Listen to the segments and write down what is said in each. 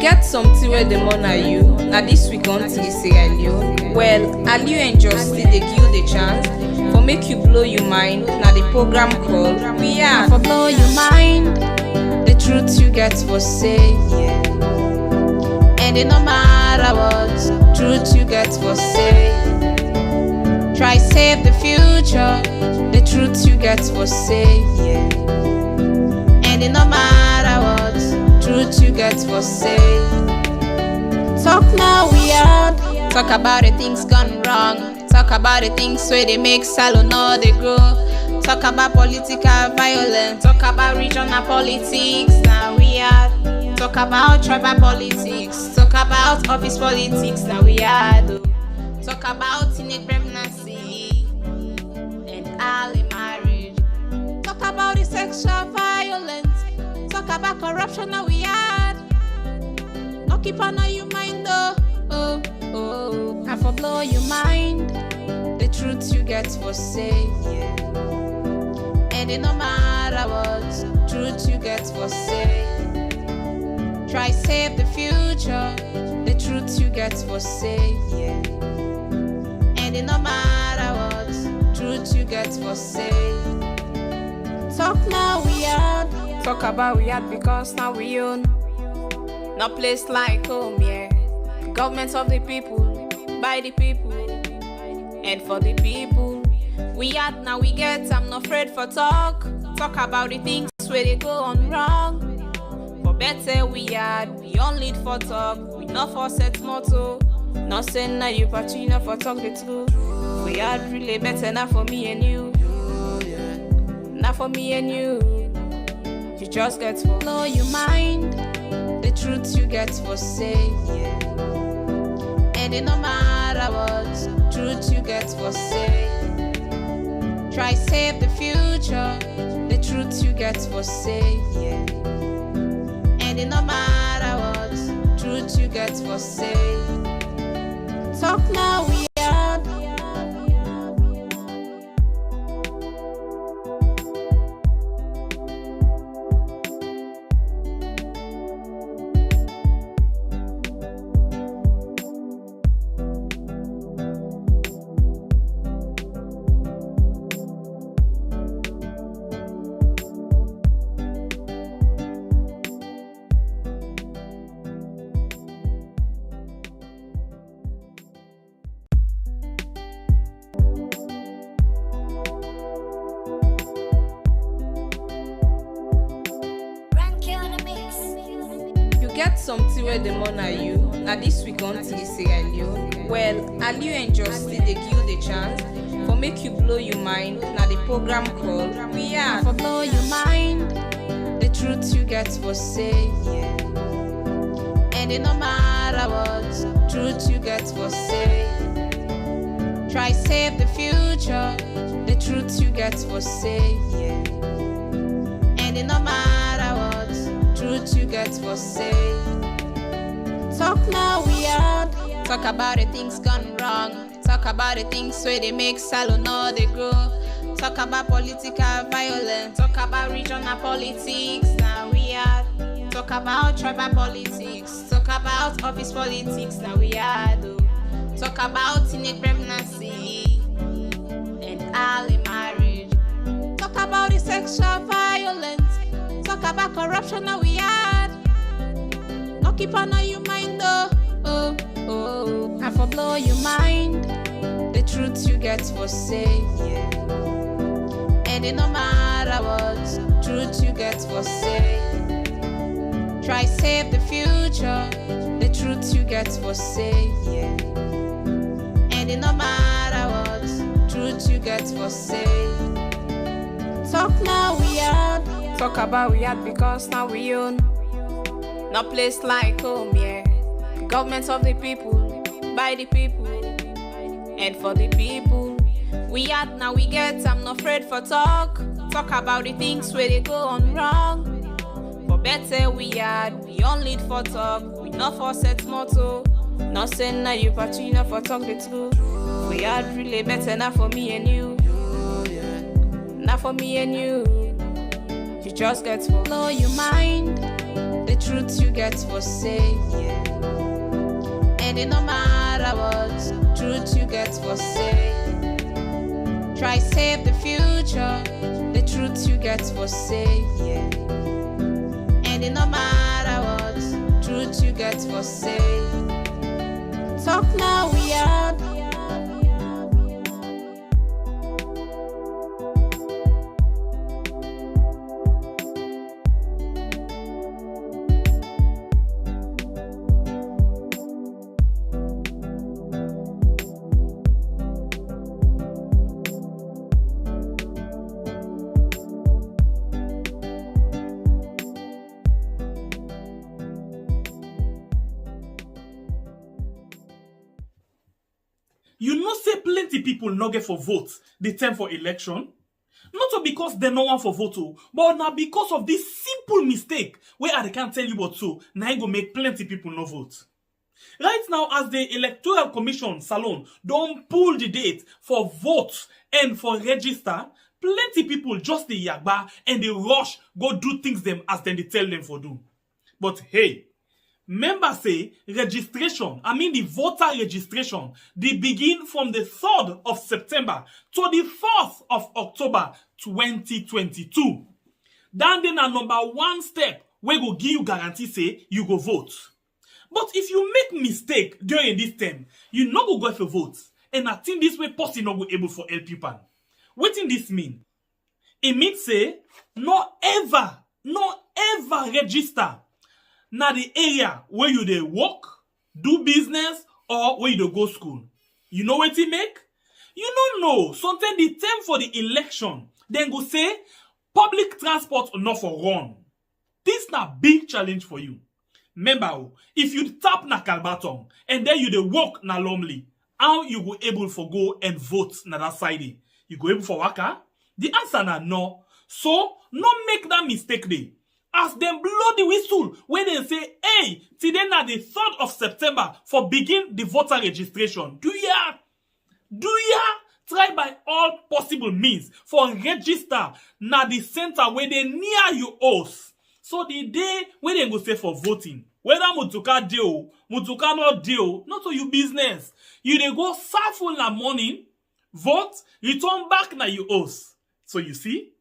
get something where the money are you. Now this week Kontri, Sierra Leone. Well, are you and Justin they give you the chance for make you blow your mind? Now the program called We Are for blow your mind. The truth you get for say, and it no matter what truth you get for say. Try save the future. The truth you get for say, and it no matter what truth you get for say. Talk now we are. Talk about the things gone wrong. Talk about the things where they make salon or they grow. Talk about political violence. Talk about regional politics. Now we are. Talk about tribal politics. Talk about office politics. Now we are. Talk about teenage pregnancy and early marriage. Talk about the sexual violence. Talk about corruption. Now we are. No keep on your mind though. I for blow your mind. The truth you get for say, and it no matter what truth you get for say. Try save the future. The truth you get for say, and it no matter what truth you get for say. Talk now we are. Talk about we are because now we own. No place like home, yeah. Government of the people, by the people, and for the people. We had now we get, I'm not afraid for talk. Talk about the things where they go on wrong. For better we had, we only for talk. We not for set motto. Not saying now you party, not for talk the truth. We had really better not for me and you. Not for me and you. You just get for blow your mind. The truth you get for say, and it no matter what truth you get for say. Try save the future. The truth you get for say, and it no matter what truth you get for say. Talk now we are. get something where the money are you. Now this week Kontri, Sierra Leone. Well, are you and Justin they give you the chance for make you blow your mind? Now the program called We Are for blow your mind. The truth you get for say, and it no matter what truth you get for say. Try save the future. The truth you get for say, and it no matter what truth you get for say. Talk now we are. Talk about the things gone wrong. Talk about the things where they make salon or they grow. Talk about political violence. Talk about regional politics. Now we are. Talk about tribal politics. Talk about office politics. Now we are. Talk about teenage pregnancy and early marriage. Talk about the sexual violence. Talk about corruption. Now we are. No keep on your mind though. I for blow your mind. The truth you get for say, and it no matter what truth you get for say. Try save the future. The truth you get for say, and it no matter what truth you get for say. Talk now we are. Talk about we are because now we own. No place like home, yeah. Government of the people, by the people, and for the people. We had now we get, I'm not afraid for talk. Talk about the things where they go on wrong. For better we had, we only for talk. We not for set motto. Not saying now you party, not for talk the truth. We had really better not for me and you. Not for me and you. You just get to blow your mind. The truth truth you get for say, yeah. And it no matter what, truth you get for say. Try save the future, the truth you get for say, yeah. And it no matter what, truth you get for say. Talk now, we are. You know say plenty people no get for vote the time for election. Not so because they no want for vote, but now because of this simple mistake where I can't tell you what so now it go make plenty people no vote. Right now, as the Electoral Commission Salon don't pull the date for vote and for register, plenty people just the yagba and they rush go do things them as then they tell them for do. But hey, members say registration, the voter registration, they begin from the 3rd of September to the 4th of October 2022. Then a number one step where go give you guarantee say you go vote. But if you make mistake during this time, you no go for vote. And I think this way person no go able for help you pan. What in this mean? It means say no ever register na the area where you dey work, do business, or where you dey go school. You know what it make? You don't know. Sometimes the time for the election, then go say public transport not for run. This na big challenge for you. Remember, if you tap na Kalbaton and then you dey work na Lumley, how you go able for go and vote na that side? You go able for waka? The answer na no. So, no make that mistake there. As them blow the whistle when they say, hey, today na the 3rd of September for begin the voter registration. Do ya try by all possible means for register na the center where they near you house. So the day when they go say for voting, whether mutuka deal, mutuka not deal, not to you business. You dey go serve na morning, vote, return back na you house. So you see,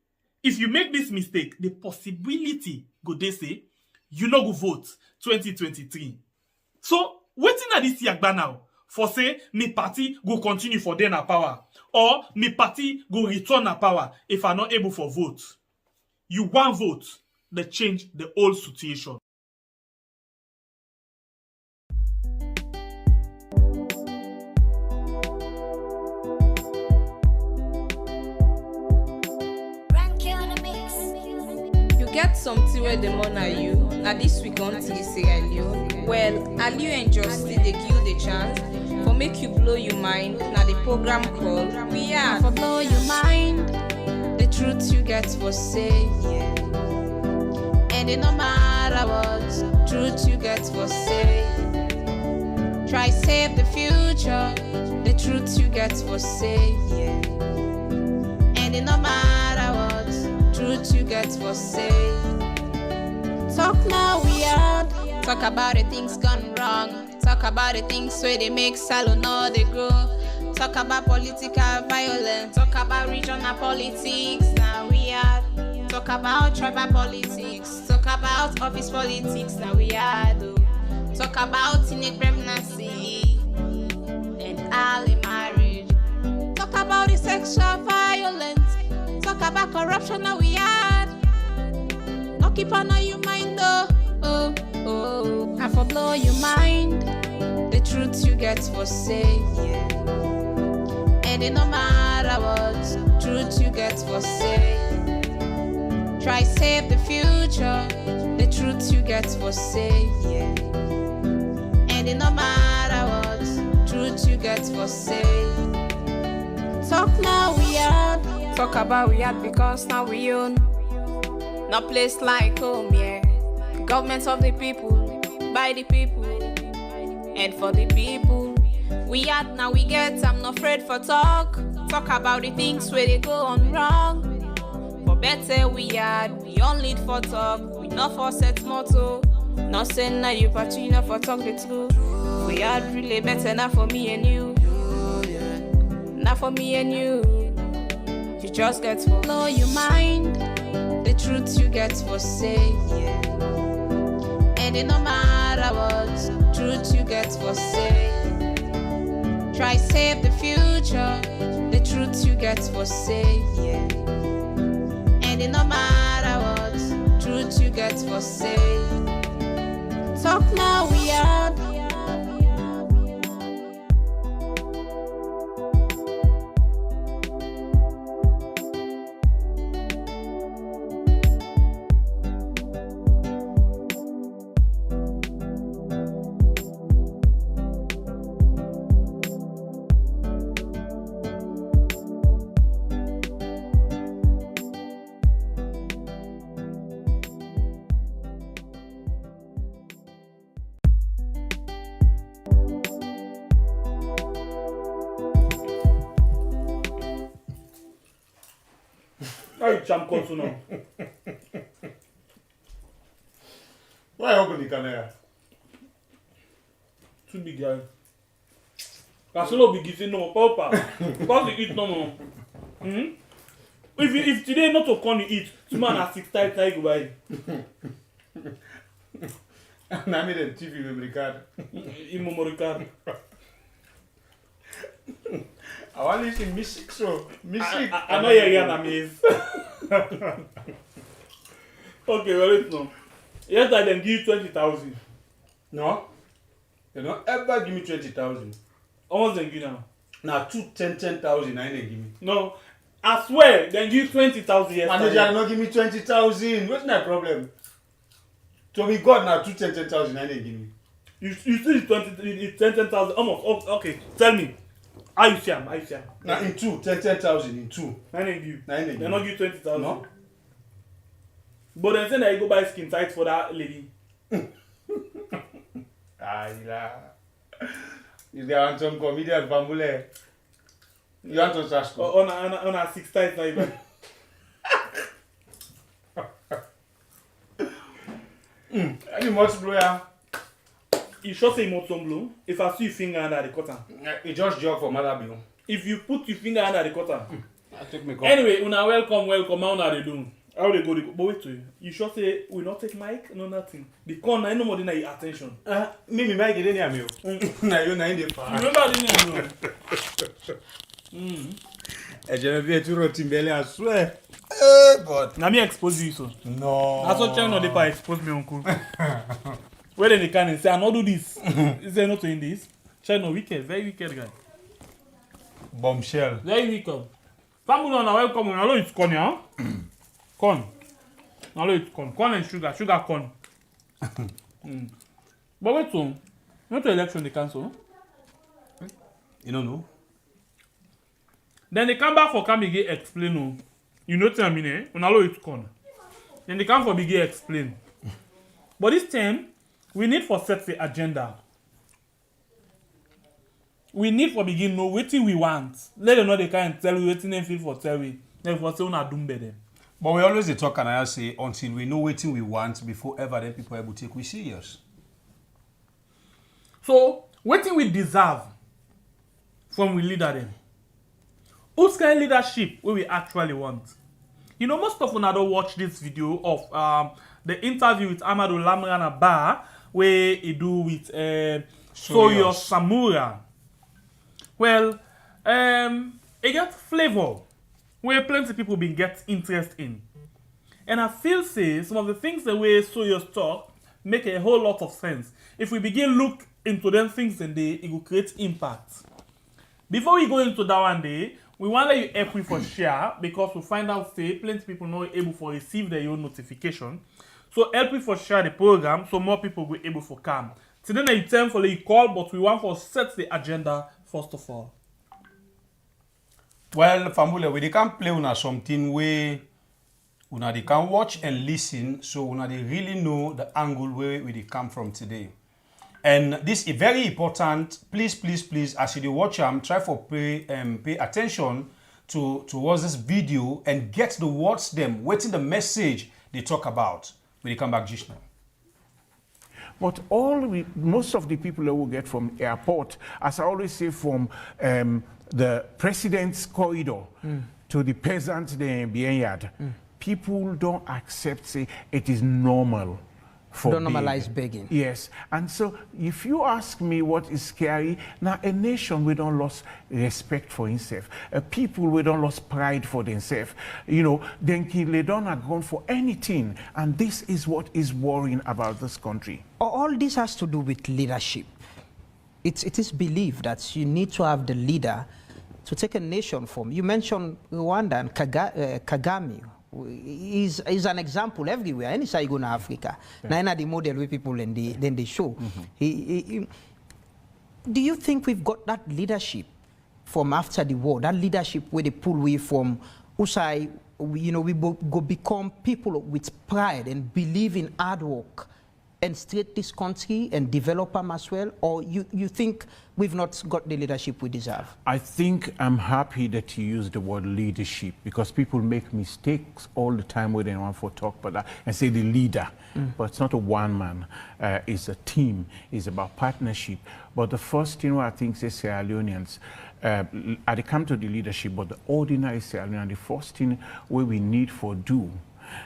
if you make this mistake, the possibility go they say you no go vote 2023. So waiting at this yagba now for say me party go continue for then power or me party go return a power if I not able for vote. You want vote, they change the whole situation. Get something where the money you. Now this week on Sierra Leone. Well, Aliu and Justin they give you the chance for make you blow your mind. Now the program called We Are. For blow your mind, the truth you get for say, yeah. And it no matter what, truth you get for say. Try save the future, the truth you get for say, yeah. And it no matter what, truth you get for say. Talk now, we are. Talk about the things gone wrong. Talk about the things where they make salon or they grow. Talk about political violence. Talk about regional politics. Now we are. Talk about tribal politics. Talk about office politics. Now we are. Talk about teenage pregnancy and early marriage. Talk about the sexual violence. Talk about corruption. Now we are. No keep on your mind though. I for blow your mind. The truth you get for say, yeah. And it no matter what, truth you get for say. Try save the future, the truth you get for say, yeah. And it no matter what, truth you get for say. Talk now we are. Talk about we are because now we own. No place like home, yeah. Government of the people, by the people, and for the people. We are now we get, I'm not afraid for talk. Talk about the things where they go on wrong. For better we are, we only for talk, we not for set motto. Not saying now you party enough for talk the truth. We are really better now for me and you. Not for me and you. You just get to blow your mind. The truth you get for say, yeah. And it no matter what, truth you get for say. Try save the future. The truth you get for say, yeah. And it no matter what, truth you get for say. Talk now, we are. How you champ console now? Why open the camera? Too big guy. Casolo big is no papa. Because you eat no more. If today not to come you eat, tomorrow na 6 times I go buy. And I made a TV memory card. In memory card. I want to listen music, so music. I know you're gonna miss. Okay, well it's no. Yes, I then give you 20,000. No, you don't ever give me 20,000. Almost then give now. Now 10,000 I didn't give me. No, I swear, then give you 20,000 yesterday. Manager not give me 20,000. What's my problem? So we got now 10,000 I didn't give me. You still 10,000 almost. Oh, okay, tell me. How you see him? How you see him? Now in 10,000 in 2. I didn't give you. I didn't give They you. not give you 20,000. No. But then say that you go buy skin tight for that lady. Ayla. Is there want some comedian Bambule? You want to ask? On a 6 tight now even. Any much blower? You sure say you want some blue? If I see your finger under the cotton. It just joke for mother bill. If you put your finger under the cotton. I take me cup. Anyway, una welcome. How una they do? How they go? But wait to you. You sure say we not take mic? No nothing. The corner no more than your attention. Me mic it any me. Na you na in the You far. remember the name? E je me tu rotimbele I swear. God. Now me expose you so. No. That's what China they pa expose me uncle. Where then they can and say I not do this. Is there not doing this? China wicked, very wicked guy. Bombshell. Very wicked. Family on welcome. I know it's corn, yeah. Corn. I know it's corn. Corn and sugar corn. But wait so, not to election they cancel. You don't know? Then they come back for Biggie explain. No. You know what I mean, eh? When I know it's corn. Then they come for Biggie explain. But this time, we need for set the agenda. We need for begin know what we want. Let them know they can tell we wetin them feel for tell we. Then for say una doom better. But we always dey talk and I say until we know wetin we want before ever then people able take we serious. So, wetin we deserve from we leader them? Whose kind leadership we actually want? You know, most of una don't watch this video of the interview with Amadou Lamrana Ba where he do with Soyo Samura. Well, it got flavor where plenty people been get interest in. And I feel say some of the things the way Soyo's talk make a whole lot of sense. If we begin look into them things and it will create impact. Before we go into that one day, we want let you help we for share because we find out say plenty people not able to receive their own notification. So help me for share the program so more people will able to come. Today na it's time for you call, but we want to set the agenda first of all. Well, Famule, we can't play una something where una they can watch and listen, so una they really know the angle where we come from today. And this is very important. Please, as you watch try for pay attention towards this video and get the words them, waiting the message they talk about. When they come back just now. But most of the people that we get from airport, as I always say, from the president's corridor to the peasants in Bianyard, people don't accept, say, it is normal. Don't normalize begging. Yes. And so if you ask me what is scary, now a nation we don't lose respect for himself. A people we don't lose pride for themselves. You know, then they don't have gone for anything. And this is what is worrying about this country. All this has to do with leadership. It is believed that you need to have the leader to take a nation from. You mentioned Rwanda and Kagame. Is an example everywhere. Any side you go to Africa, now the model where people then they show. Do you think we've got that leadership from after the war? That leadership where they pull away from Usai, you know, we go become people with pride and believe in hard work and straight this country and develop them as well? Or you think we've not got the leadership we deserve? I think I'm happy that you use the word leadership, because people make mistakes all the time when they want to talk about that and say the leader. But it's not a one man, it's a team, it's about partnership. But the first thing I think say Sierra Leoneans, they come to the leadership, but the ordinary Sierra Leonean, the first thing where we need for do,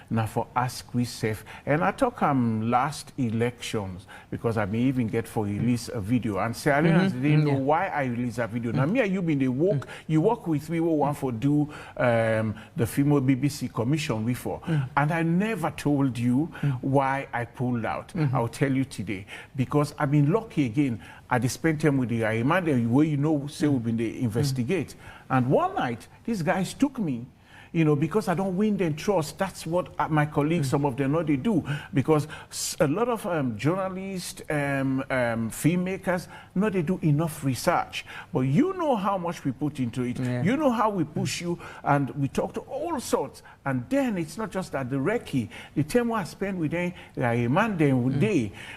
now for ask we safe. And I talk last elections, because I may even get for release a video, and Sierra Leoneans didn't know why I release a video. Now me and you been the work, you work with me, we want for do the female BBC commission before, and I never told you why I pulled out. I'll tell you today, because I've been lucky again. I spent time with the Ayimande, where you know say we've been they investigate, and one night these guys took me. You know, because I don't win their trust. That's what my colleagues, some of them know they do. Because a lot of journalists, filmmakers, know they do enough research. But you know how much we put into it. You know how we push you, and we talk to all sorts. And then it's not just that the recce, the time I spend with them,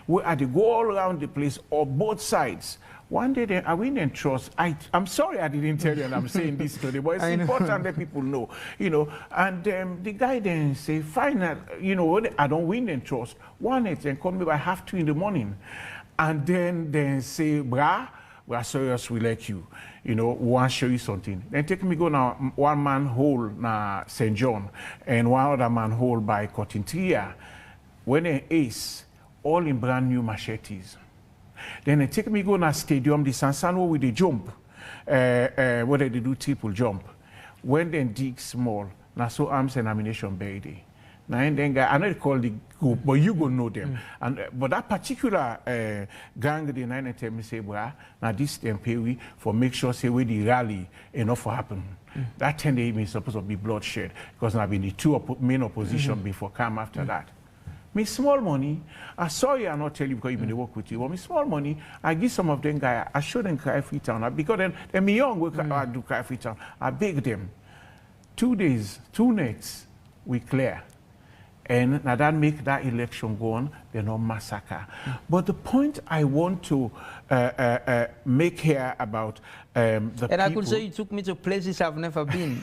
where they go all around the place, or both sides. One day, I win and trust. I'm sorry I didn't tell you, and I'm saying this today, but it's important that people know, you know. And the guy then say, fine, you know, I don't win and trust. One night, then call me by 2:30 in the morning. And then say, brah, we are serious, we like you. You know, we want to show you something. Then take me go now, one man hole na St. John, and one other man hole by Kontri. When they ace, all in brand new machetes. Then they take me go na stadium, the Sansano with the jump, where they do triple jump. When they dig small, na so arms and ammunition buried. Now and then guy, I know they call the group, but you go know them. And but that particular gang, the 9 and 10 me say, well, now this them pay we for make sure say where the rally enough for happen. That 10 days is supposed to be bloodshed, because now been the two main opposition before come after that. Me small money, I saw you, I not tell you because even they work with you, but me small money, I give some of them guys, I show them cry free town. Because they're me young, I do cry free town. I beg them. 2 days, 2 nights, we clear. And now that make that election go on, they're not massacre. But the point I want to make here about the people... And I could say you took me to places I've never been.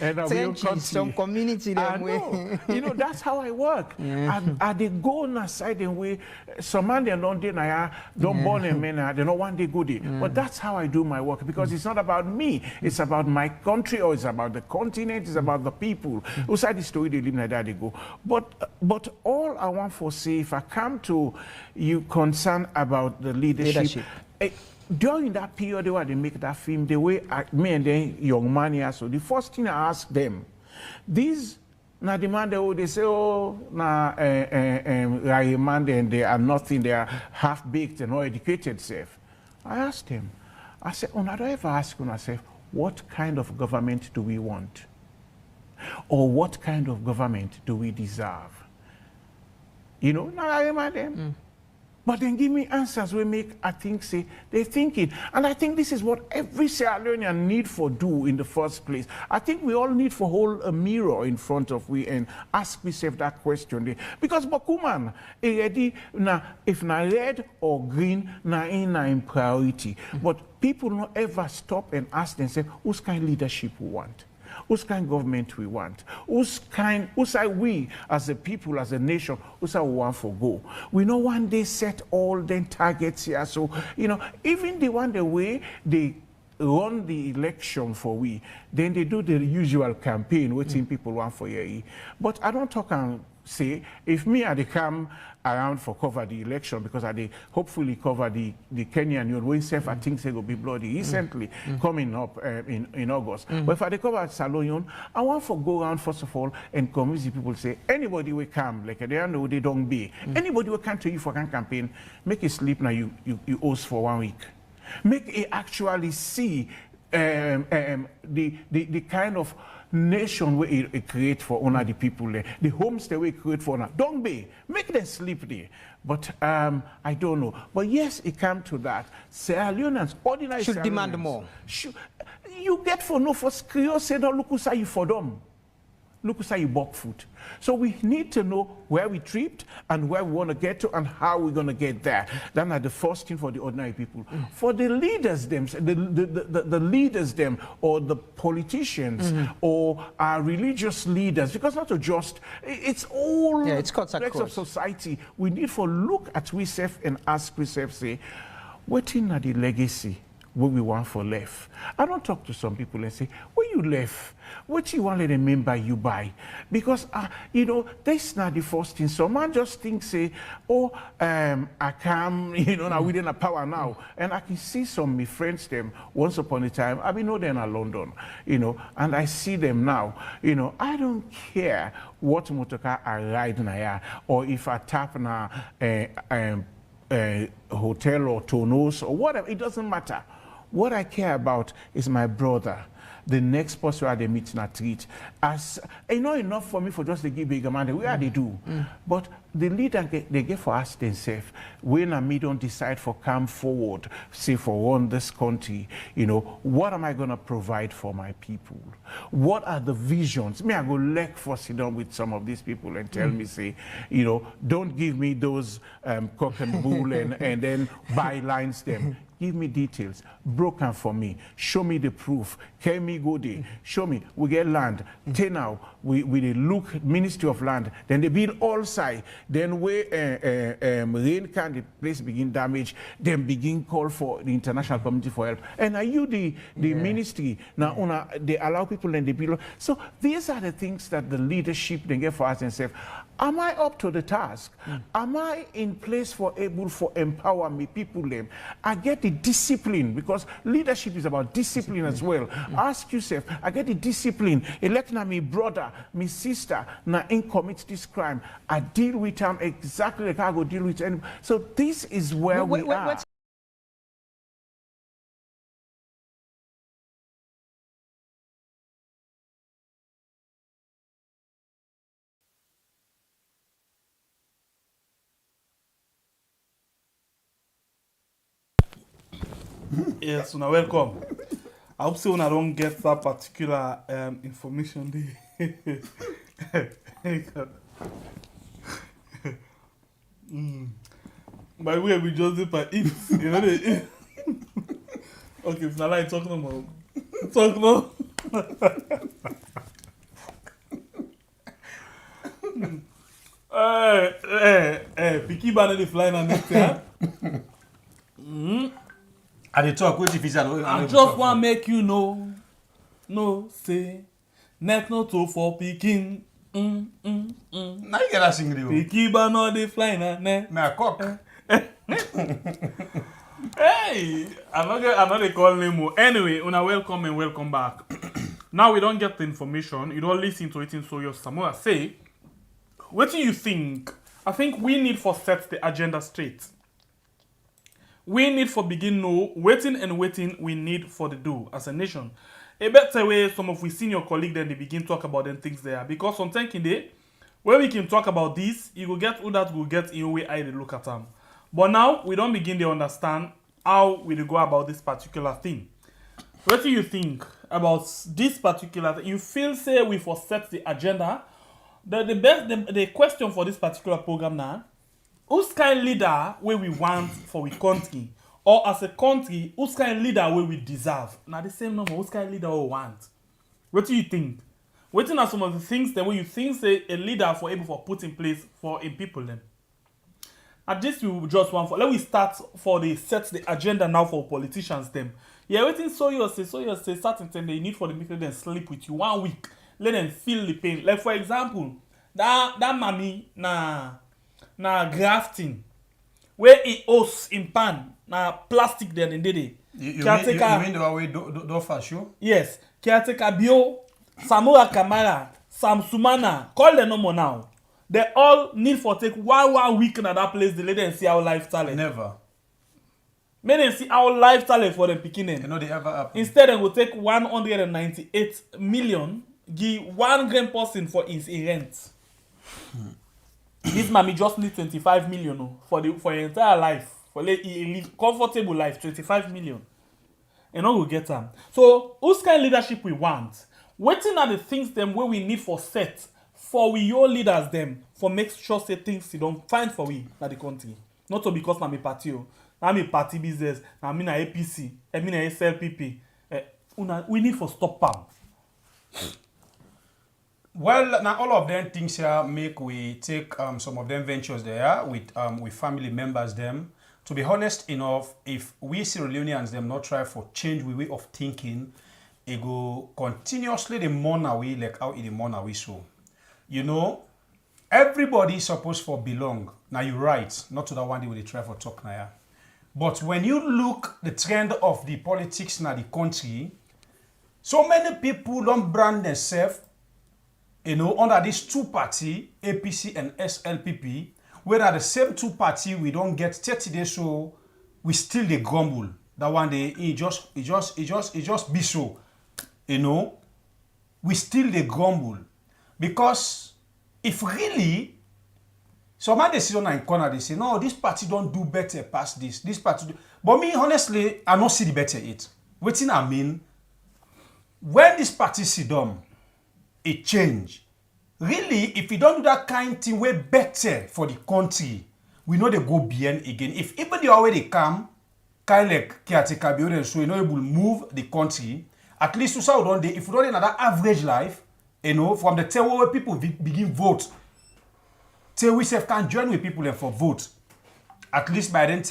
And Trenches, some community. I know. You know, that's how I work. I they go on a side and way, some man they don't born in men, they don't want they go there. But that's how I do my work, because it's not about me. It's about my country, or it's about the continent, it's about the people. Outside the story they live like that they go. But all I want for say, if I come to you concerned about the leadership. During that period where they make that film, the way me and the young man here, so the first thing I ask them, these na the man they say, oh, na man and they are nothing, they are half baked and not educated self. I asked them, I said, oh, I don't ever ask myself, what kind of government do we want? Or what kind of government do we deserve? You know, now I remind them. But then give me answers we make, I think, say, they're thinking. And I think this is what every Sierra Leonean need for do in the first place. I think we all need for hold a mirror in front of we and ask ourselves that question. Because Bakuman, already, if na red or green, na in priority. But people don't ever stop and ask themselves, whose kind of leadership we want? whose kind government we want, whose side we as a people, as a nation, whose side we want for go. We know one day set all the targets here. So, even the one the way they run the election for we, then they do the usual campaign, waiting people want for you. But I don't talk and say, if me I come around for cover the election, because I hopefully cover the Kenyan Union, when self I think they will be bloody recently coming up in August. But if I cover Salonion, I want to go around first of all and convince the people, say anybody will come, like they know they don't be. Anybody will come to you for can campaign, make it sleep now you host for 1 week. Make it actually see the kind of nation where it create for honor the people there, the homestay we create for honor. Don't be, make them sleep there. But I don't know. But yes, it come to that. Sierra Leoneans, ordinary should Sierra demand Leoneans, more. You get for no for Creole say no look who you for them. Look who you bought food. So we need to know where we tripped and where we want to get to and how we're going to get there. That's not the first thing for the ordinary people. For the leaders the leaders or the politicians or our religious leaders, because not to just, it's all it's aspects of society. We need to look at ourselves and ask ourselves, say, what in the legacy what we want for left? I don't talk to some people and say, where you left? What you want to remember you by? Because, that's not the first thing. Some man just think, say, I come, now within a power now. And I can see some of my friends, them, once upon a time, I've been there in London, and I see them now. I don't care what motorcar I ride now, or if I tap now, hotel or Tonos or whatever, it doesn't matter. What I care about is my brother, the next person they meet in a treat. As enough for me for just to give big amount, where they do. But the leader they get for us themselves. When I me don't decide for come forward, say for run this country, what am I gonna provide for my people? What are the visions? Me, I go leg for sit down with some of these people and tell me, say, don't give me those cock and bull and then bylines them. Give me details, broken for me, show me the proof, can me go there, show me, we get land, till now, we look, Ministry of Land, then they build all side, then we rain can, the place begin damage, then begin call for the international community for help. And are you the ministry, now they allow people and they build, so these are the things that the leadership they get for us and say, am I up to the task? Am I in place for able for empower me people them? I get the discipline, because leadership is about discipline as well. Ask yourself, I get the discipline. Elect na me brother, me sister, na in commit this crime. I deal with them exactly like I go deal with any. So this is where we are. Yes, una welcome. I hope so una don't get that particular information there. By the way, we just dip and eat. They okay, if not like talk no more. Talk no. Picky banana the flying on this yeah? At the talk, which if it's I just want to make you know, say, net no to for picking. Now you get that sing the Picky banana the flying on net. Me a cock. Hey, I'm not a call name. Anyway, una welcome and welcome back. Now we don't get the information. You don't listen to it in so your Samoa say. What do you think? I think we need for set the agenda straight. We need for begin know waiting we need for the do as a nation. A better way some of we senior colleagues then they begin talk about them things there. Because sometimes in day, where we can talk about this, you will get who that will get in way I look at them. But now we don't begin to understand how we go about this particular thing. What do you think about this particular thing? You feel say we for set the agenda. The question for this particular program now. Who's kind leader where we want for we country? Or as a country, who's kind leader where we deserve? Now the same number, who's kind leader we want? What do you think? What are some of the things that when you think say a leader for able for put in place for in people then? At this we will just one for let we start for the set the agenda now for politicians them. Yeah, waiting so you say certain thing they need for the people then sleep with you 1 week. Let them feel the pain. Like for example, that mommy na grafting where it ose in pan na plastic then in did it. You mean the way do for sure? Yes, caretaker Bio, Samura Kamara, Sam Sumana, call them no more now. They all need for take one week in that place. They let them see our lifestyle. Never. May them see our lifestyle for them picking You know they ever happen. Instead, they will take 198 million, give 1 grand person for his rent. This mommy just need 25 million for your entire life. For live comfortable life, 25 million. And all will get them. So, whose kind of leadership we want? Waiting are the things them where we need for set for we your leaders them for make sure say things you don't find for we na the country. Not so because na me party na me party business, na me na APC, I mean na SLPP. We need for stop them. Well, now all of them things here make we take some of them ventures there with family members them. To be honest enough, if we Sierra Leoneans them not try for change we way of thinking, it go continuously the mourn away like how it the mourn away so. You know, everybody supposed for belong. Now you're right, not to that one day we try for talk now. Yeah. But when you look the trend of the politics in the country, so many people don't brand themselves, you know, under these two party, APC and SLPP, where at the same two party we don't get 30 days so we still they grumble. That one day it just be so, you know, we still they grumble. Because if really some man decision in corner they say no this party don't do better past this party do. But me honestly I don't see the better it. Waiting I mean when this party sit down it change. Really if you don't do that kind thing way better for the country we know they go beyond again. If even they already come kind like caretaker building so you know it will move the country at least to say if you don't another average life. You know, from the time where people begin vote, till we self can join with people and for vote. At least by then,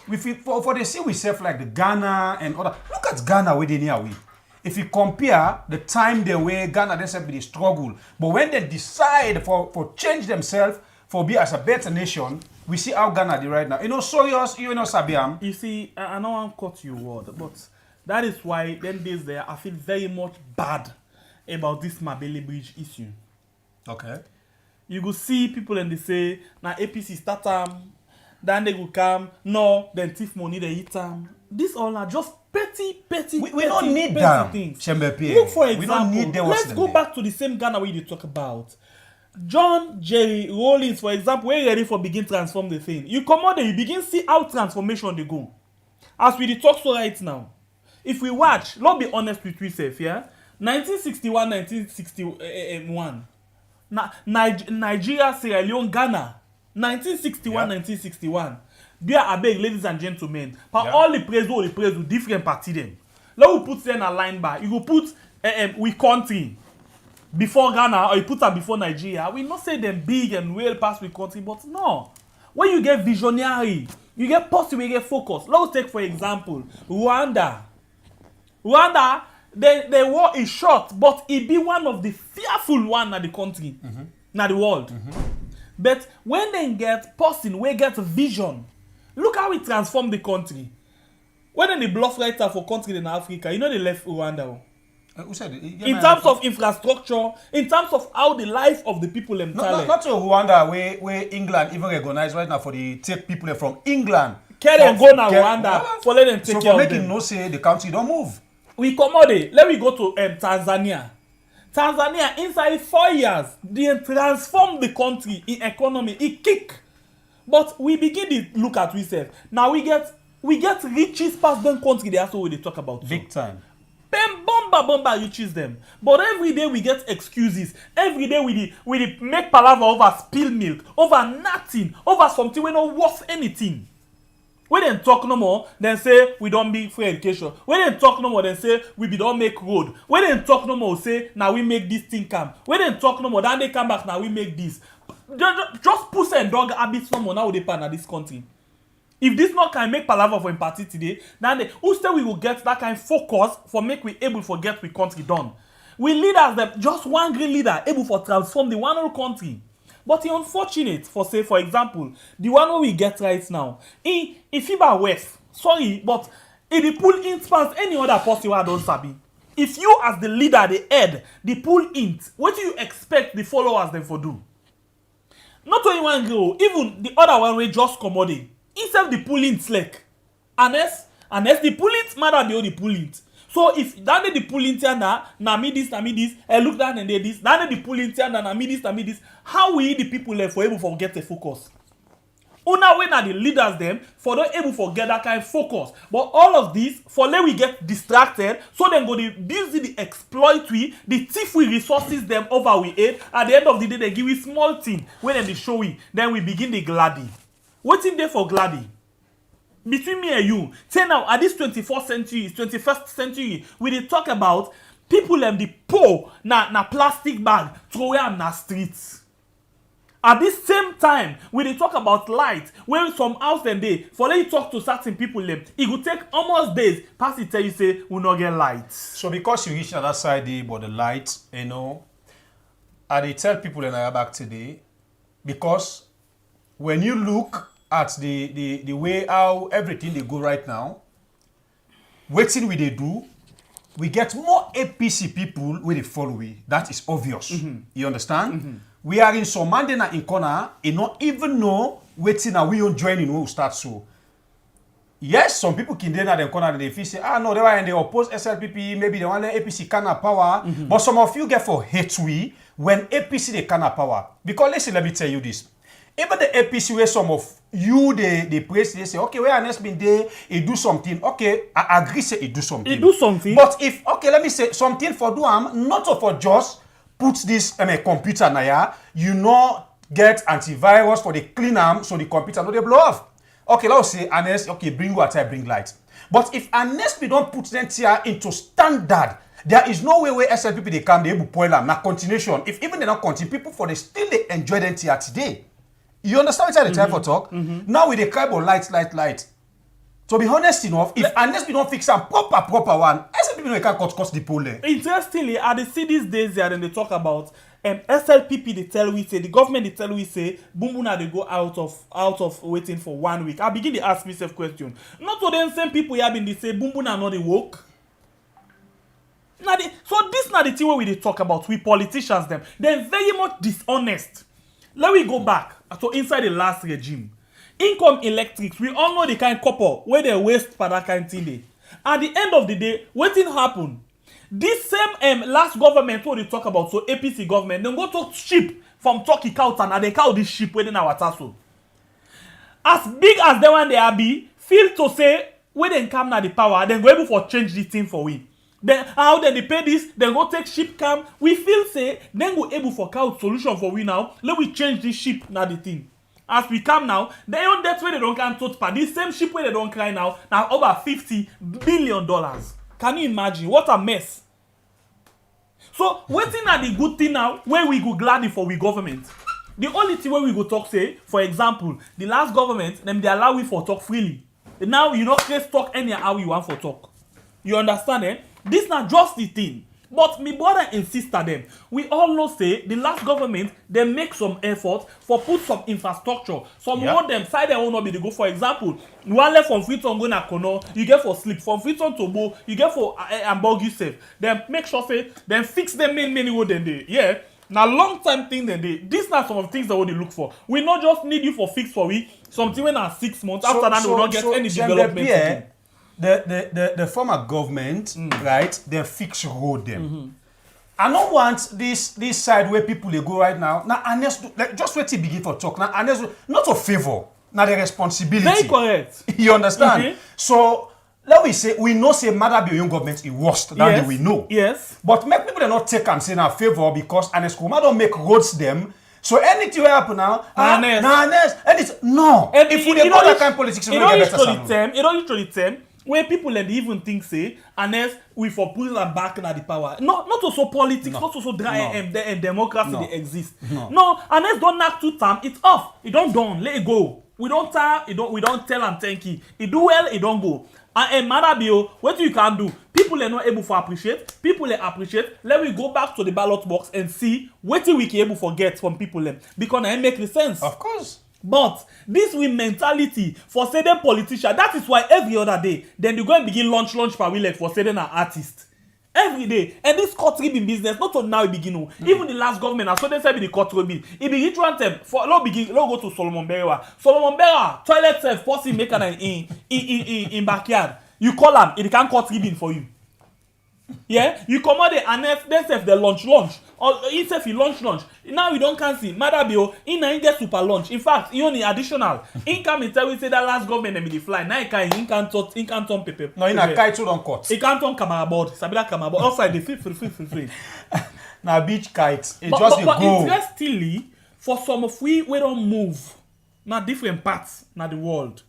we for the see we self like the Ghana and other. Look at Ghana where they near we. If you compare the time the way Ghana themselves be the struggle, but when they decide for change themselves for be as a better nation, we see how Ghana they right now. You know, serious, you know, Sabiam. You see, I know I'm cut you word, but that is why then days there I feel very much bad about this Mabele Bridge issue. Okay. You go see people and they say, na APC start then they go come, no, then thief money they eat This all are just petty we don't need them things. Look for example, we don't need them. Let's go back to the same Ghana where you talk about. John Jerry Rollins, for example, we're ready for begin transform the thing. You come out there, you begin see how transformation they go. As we talk so right now, if we watch, let's be honest with yourself, yeah? 1961, 1961. Nigeria, Sierra Leone, Ghana. 1961, 1961. There are big ladies and gentlemen. But all the praise with different party them. Let we put them a line bar. You go put we country before Ghana or you put them before Nigeria. We not say them big and well past with country, but no. When you get visionary, you get positive, you get focus. Let's take for example Rwanda. The war is short, but it be one of the fearful one in the country, in the world. But when they get person, we get vision. Look how it transformed the country. When they bluff writer for country in Africa, you know they left Rwanda. Who said it? In terms of infrastructure, in terms of how the life of the people entirely. Not to Rwanda where England even recognize right now for the take people from England. Can them go now Rwanda for let them take care of them. So for making no say the country don't move. We come out there. Let me go to Tanzania. Tanzania, inside 4 years, they transform the country in economy. It kick. But we begin to look at ourselves. Now we get riches past them country. That's what they talk about. Big time. Bomba riches them. But every day we get excuses. Every day we make palaver over spill milk, over nothing, over something we not worth anything. When they talk no more, then say we don't be free education. When they talk no more, then say we be don't make road. When they talk no more, say now we make this thing come. When they talk no more, then they come back, now we make this. Just push and dog habits no more now they pan at this country. If this not can make palaver for party today, then they who say we will get that kind of focus for make we able to get we country done. We leaders them just one great leader able for transform the one whole country. But it's unfortunate for say for example the one we get right now if you are west sorry but if the pull in spans any other person I don't sabi. If you as the leader the head the pull in what do you expect the followers them for do? Not only one go even the other one we just commodity instead the pull in slack unless the pull in matter the pull in. So if that the pulling na me this, look down and this, that the pulling na me this, how we the people left for able to get a focus? Una way na the leaders them for not able to get that kind of focus. But all of this for let we get distracted, so then go the busy the exploit we, the thief we resources them over we ate. At the end of the day, they give we small thing when they show we, then we begin the gladdy. What's in there for gladdy? Between me and you, say now at this 21st century, we dey talk about people them the pour na plastic bag throw am na streets. At this same time, we dey talk about light when some house dem dey for let you talk to certain people them, it go take almost days pass it tell you say we no get light. So because you reach the other side about the light, you know, I dey tell people in our back today, because when you look at the way how everything they go right now, waiting we they do, we get more APC people where they follow we. That is obvious. You understand? We are in some mandena in corner, and not even know waiting and we don't join in who start so. Yes, some people can then at the corner they feel say, no, they were in the oppose SLPP, maybe they want APC can have power. But some of you get for hate we when APC they can have power. Because listen, let me tell you this. Even the APC where some of you they praise, they say, okay, where Ernest been there, he do something. Okay, I agree say he do something. He do something. But if, okay, let me say something for do not for just put this computer na ya, you not get antivirus for the clean arm so the computer no they blow off. Okay, let's say Ernest, okay, bring water, bring light. But if Ernest we don't put them here into standard, there is no way where SLPP they come, they able to spoil them. Now continuation, if even they don't continue, people for they still they enjoy them here today. You understand what I'm trying for talk? Now with the cry about light. To be honest enough, if unless we don't fix some proper one, SLPP can cost the poll there. Interestingly, at the see these days there, then they talk about SLPP. They tell we say the government. They tell we say Bumbuna they go out of waiting for 1 week. I begin to ask myself question. Not to them same people here been they say Bumbuna not they woke. So this not the thing where we they talk about. We politicians them. They're very much dishonest. Let me go back to inside the last regime. Income electrics, we all know the kind of couple where they waste for that kind of thing. Dey. At the end of the day, what thing happen? This same last government what they talk about, so APC government, they go to ship from Turkey cow and they cow this ship within our tassel. As big as the one they are be, feel to say when they come now the power, then go able for change this thing for we. Then how then they pay this, then go take ship cam. We feel say then go able for cow solution for we now. Let we change this ship now the thing. As we come now, they own that way they don't can tot pa. This same ship where they don't cry now over $50 billion. Can you imagine what a mess? So waiting at the good thing now where we go gladly for we government. The only thing where we go talk say, for example, the last government them they allow we for talk freely. Now you not just talk anyhow you want for talk. You understand eh? This not just the thing. But me brother and sister them, we all know say the last government they make some effort for put some infrastructure. Some want them side they will not be to go. For example, one left from Freetown go na Kono, you get for sleep. From Freetown to Bo, you get for Ambog Yusef. Then make sure say then fix them many what then they Now long time thing then they this not some of things that what they look for. We not just need you for fix for we something when are 6 months after that we will not get any development. The former government, right, they fix road them. I don't want this side where people they go right now. Now, just wait till begin for talk. Now, not a favor, not a responsibility. Very correct. You understand? So, let me say, we know say matter be young government is worst than yes. we know. Yes. But make people they not take and say na favor because Anes Kuma don't make roads them. So anything will happen now. Honest. And it's no. And If we dey go that kind of politics, we it don't don't get reach better to the salon. term. It don't reach to the term where people and even think say, unless we for put them back in the power. Not also politics, not also dry and democracy they exist. No, unless don't knock 2 term, it's off. It don't done. Let it go. We don't tell. We don't tell and thank you. It do well. It don't go. And Madabio, what you can do? People are not able to appreciate. People are appreciate. Let me go back to the ballot box and see what we can able to get from people. Because it make sense. Of course. But this with mentality for certain politicians, that is why every other day, then they go and begin launch per week for certain artists. Every day. And this country in business, not till now it begin. Even the last government, as so they said the country bill. It begin to them for go to Solomon Bera. Solomon Bera, toilet self, possibly make an in backyard. You call them, it can't cut ribbon for you. Yeah, you come out there and then self the lunch, or itself you lunch. Now we don't cancel. Madabio, in get super lunch. In fact, you only additional. In come and tell we say that last government them the fly. Now in can't turn paper. No, in a kite so don't cut. It can't turn camera board. Sabila camera board. Outside the free. Now beach kites, it But go. interestingly, for some of we don't move. Now different parts now the world.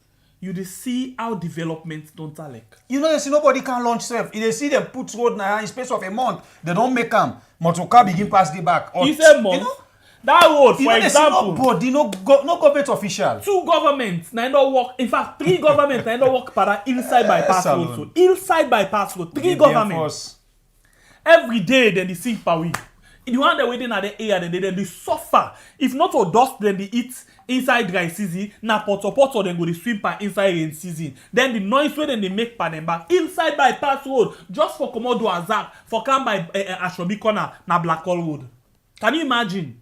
You dey see how development don't like. You know, you see nobody can launch self. If they see them put road now in space of a month, they don't make them. Motorcar begin pass the back. Or, You say month. You know, That road, you for know, example. nobody, no government official. 2 governments na don't work. In fact, 3 governments na don't work para inside bypass road. So inside bypass road, 3 governments. Every day then they sing per week. The one that waiting at the area, then they suffer. If not to dust, then they eat inside dry season. Na poto then go they swim per inside rain season. Then the noise where then they make per them back inside bypass road just for Komodo Azak for come by Ashobi corner na Black Hole Road. Can you imagine?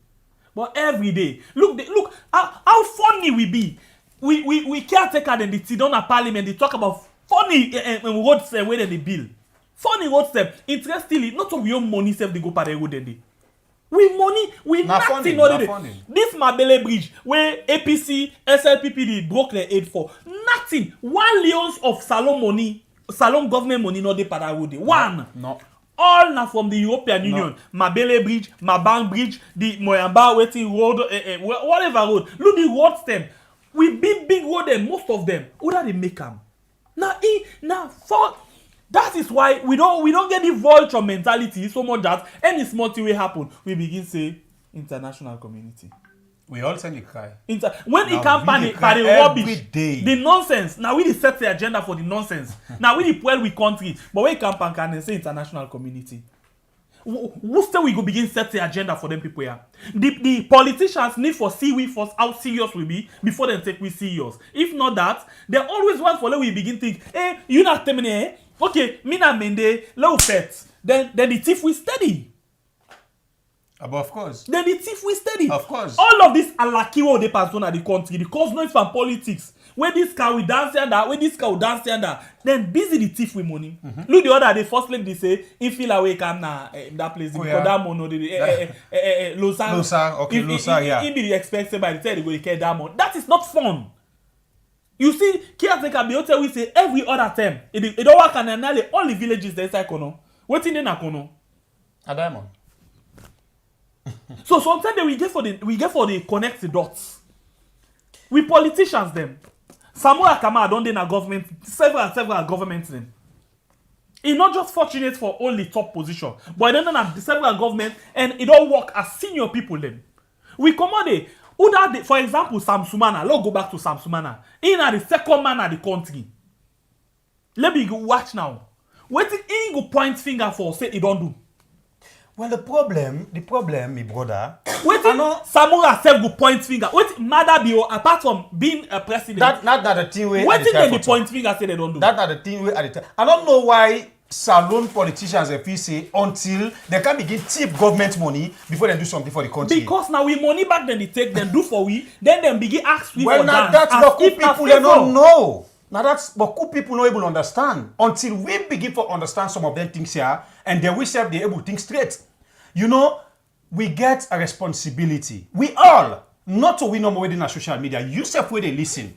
But every day, look how funny we be. We caretaker then they sit down at parliament. They talk about funny roads where they build. Funny road step. Interestingly, not of your money self they go per the road then they. We money, we Na nothing. funding. This Mabele Bridge, where APC, SLPPD broke their aid for nothing. 1 Leons of Salon money, Salon government money, not the per that road. One. No. All na from the European Union. Mabele Bridge, Mabang Bridge, the Moyamba waiting road, whatever road. Look the road stem. We big road them, most of them. Who do they make them? Now for. That is why we don't get the vulture mentality so much that any small thing will happen, we begin say international community. We all send the cry. When it comes by the rubbish, the nonsense. Now we set the agenda for the nonsense. Now we deploy with country, but when it comes and say international community, who still we go begin set the agenda for them people here? The politicians need for see we first how serious we be before they take we serious. If not that, they always want for let we begin think, hey, you not tell me, eh? Okay, me na mende low pet. Then the thief will steady. But of course. Then the thief will steady. Of course. All of this alakiwo they pass on at the country. The cause noise from politics. Where this car will dance under, where this car will dance under. Then busy the thief with money. Look the other day, first lady say, if feel away come na that place because that mono Losa, okay, Losa, yeah. It be the expected by the time they go to care that money. That is not fun. You see, caretaker be hotel we say every other time. It don't work and now all the villages they say kono. What in na kono? A diamond. So sometimes we get for the connect the dots. We politicians them. Samuel Kama don't in a government, several governments then. It's not just fortunate for only top position, but then have several government and it don't work as senior people then. We come on there. For example, Sam Sumana. Let's go back to Sam Sumana. He are the second man at the country. Let me go watch now. What did he go point finger for? Say he don't do. Well, the problem, my brother. What did Samura self go point finger? What matter be apart from being a president? That the thing where. What did they point finger say they don't do? That the thing where at the time. I don't know why salon politicians if say until they can begin tip government money before they do something for the country. Because now we money back then they take them do for we, then them begin ask we well, for now dance. that's what people they don't know. Now that's what people not able to understand until we begin to understand some of them things here, and then we self they able to think straight. You know, we get a responsibility. We all, not to win no more within our social media. You self where they listen,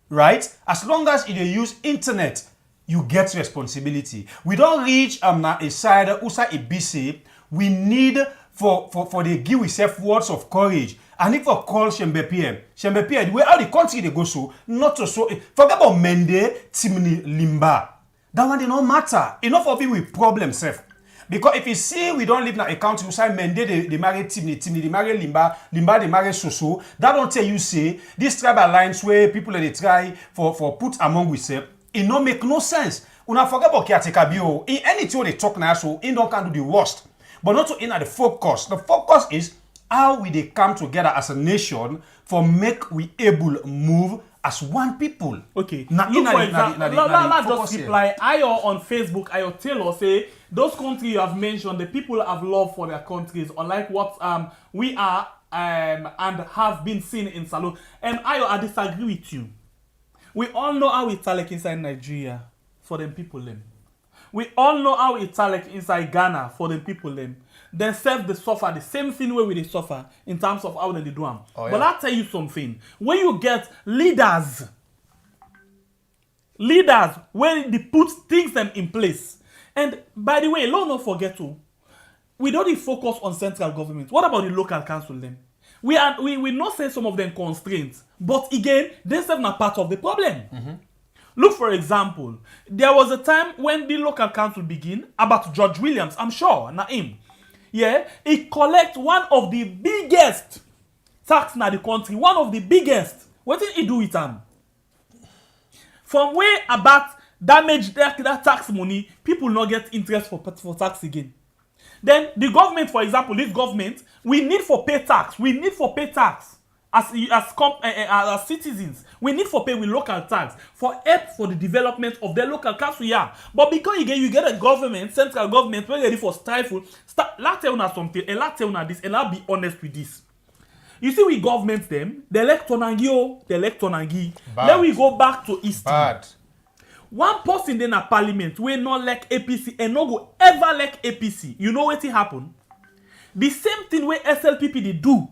right? As long as you use internet, you get responsibility. We don't reach a side usa a BC. We need for the give yourself words of courage And if I call Shembe PM, the way how the country they go so, not to so, forget about Mende, Timni, Limba. That one they don't matter. Enough of it with problem, self. Because if you see we don't live in a country, we say Mende, they marry Timni, they marry Limba, they marry Soso. That don't tell you, say, this tribal lines where people they try for put among themselves, it no make no sense. Una forget about caretaker bio. In anything they talk now, so in don't can do the worst. But not to in at the focus. The focus is how we they come together as a nation for make we able move as one people. Okay. Now, Look for example, let's just reply. Ayo on Facebook, Ayo tell us say those countries you have mentioned, the people have love for their countries, unlike what we are and have been seen in Salon. And Ayo, I disagree with you. We all know how it's like inside Nigeria for them people them. We all know how it's like inside Ghana for them people them. Themselves they suffer the same thing where we they suffer in terms of how they do them. Oh, yeah. But I'll tell you something. When you get leaders when they put things them in place. And by the way, let's not forget to, we don't even focus on central government. What about the local council then? We not say some of them constraints, but again, they serve not part of the problem. Look, for example, there was a time when the local council begin about George Williams, I'm sure, not him. Yeah, he collect one of the biggest tax in the country, one of the biggest. What did he do with them? From where about damage that tax money, people not get interest for tax again. Then the government, for example, this government, we need for pay tax. We need for pay tax as citizens. We need for pay with local tax for help for the development of the local council. Yeah, but because you get a government, central government, we're ready for stifle. Let's tell you something, and let's tell you this, and I'll be honest with this. You see, we government them, the elect Tonangi. Then we go back to East. Bad. One person in a parliament will not like APC and not go ever like APC. You know what happen? The same thing where SLPP they do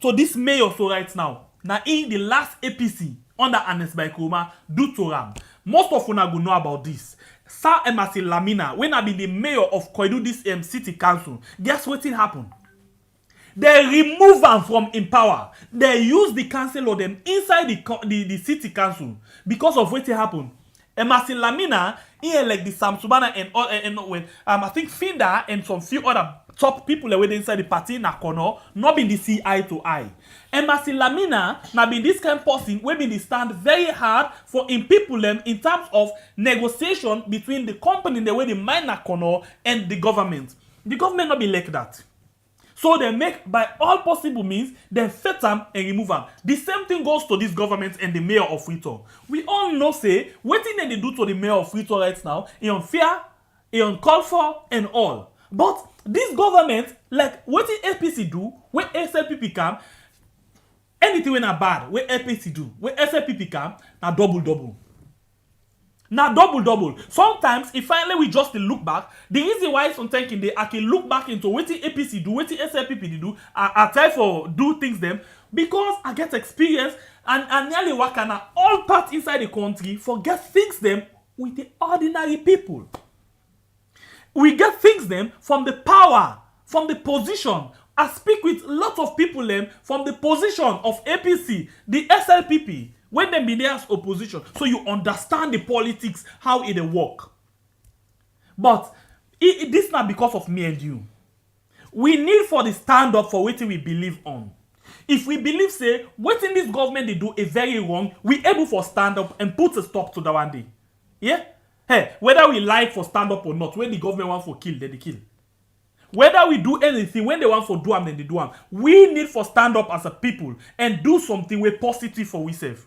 to this mayor so right now. Now in the last APC under Anes Baikoma do to Ram. Most of you go know about this. Sir Emasi Lamina, when I be the mayor of Koidu this city council, guess what happened? They remove them from in power. They use the council of them inside the city council because of what happened. Emasi Lamina, he elect the Sam Subana and I think Finda and some few other top people that were inside the party na kono, not been the see eye to eye. Emasi Lamina now been this kind of person where been stand very hard for in people them in terms of negotiation between the company the way the mine na kono and the government. The government not be like that. So they make, by all possible means, they fit them and remove them. The same thing goes to this government and the mayor of Freetown. We all know, say, what thing they do to the mayor of Freetown right now, he on fear, he on call for, and all. But this government, like, what did APC do, when SLPP come, anything when are bad, when APC do, when SLPP come, now double. Now double. Sometimes, if finally we just look back, the reason why sometimes I can look back into what the APC do, what the SLPP do, I try for do things them, because I get experience and nearly work on all parts inside the country forget things them with the ordinary people. We get things them from the power, from the position. I speak with lots of people them from the position of APC, the SLPP, when they be there as opposition, so you understand the politics, how it work. But this not because of me and you. We need for the stand up for what we believe on. If we believe, say, what in this government they do is very wrong, we able for stand up and put a stop to that one day. Yeah? Hey, whether we like for stand up or not, when the government want for kill, then they kill. Whether we do anything, when they want for do them, then they do them. We need for stand up as a people and do something way positive for ourselves.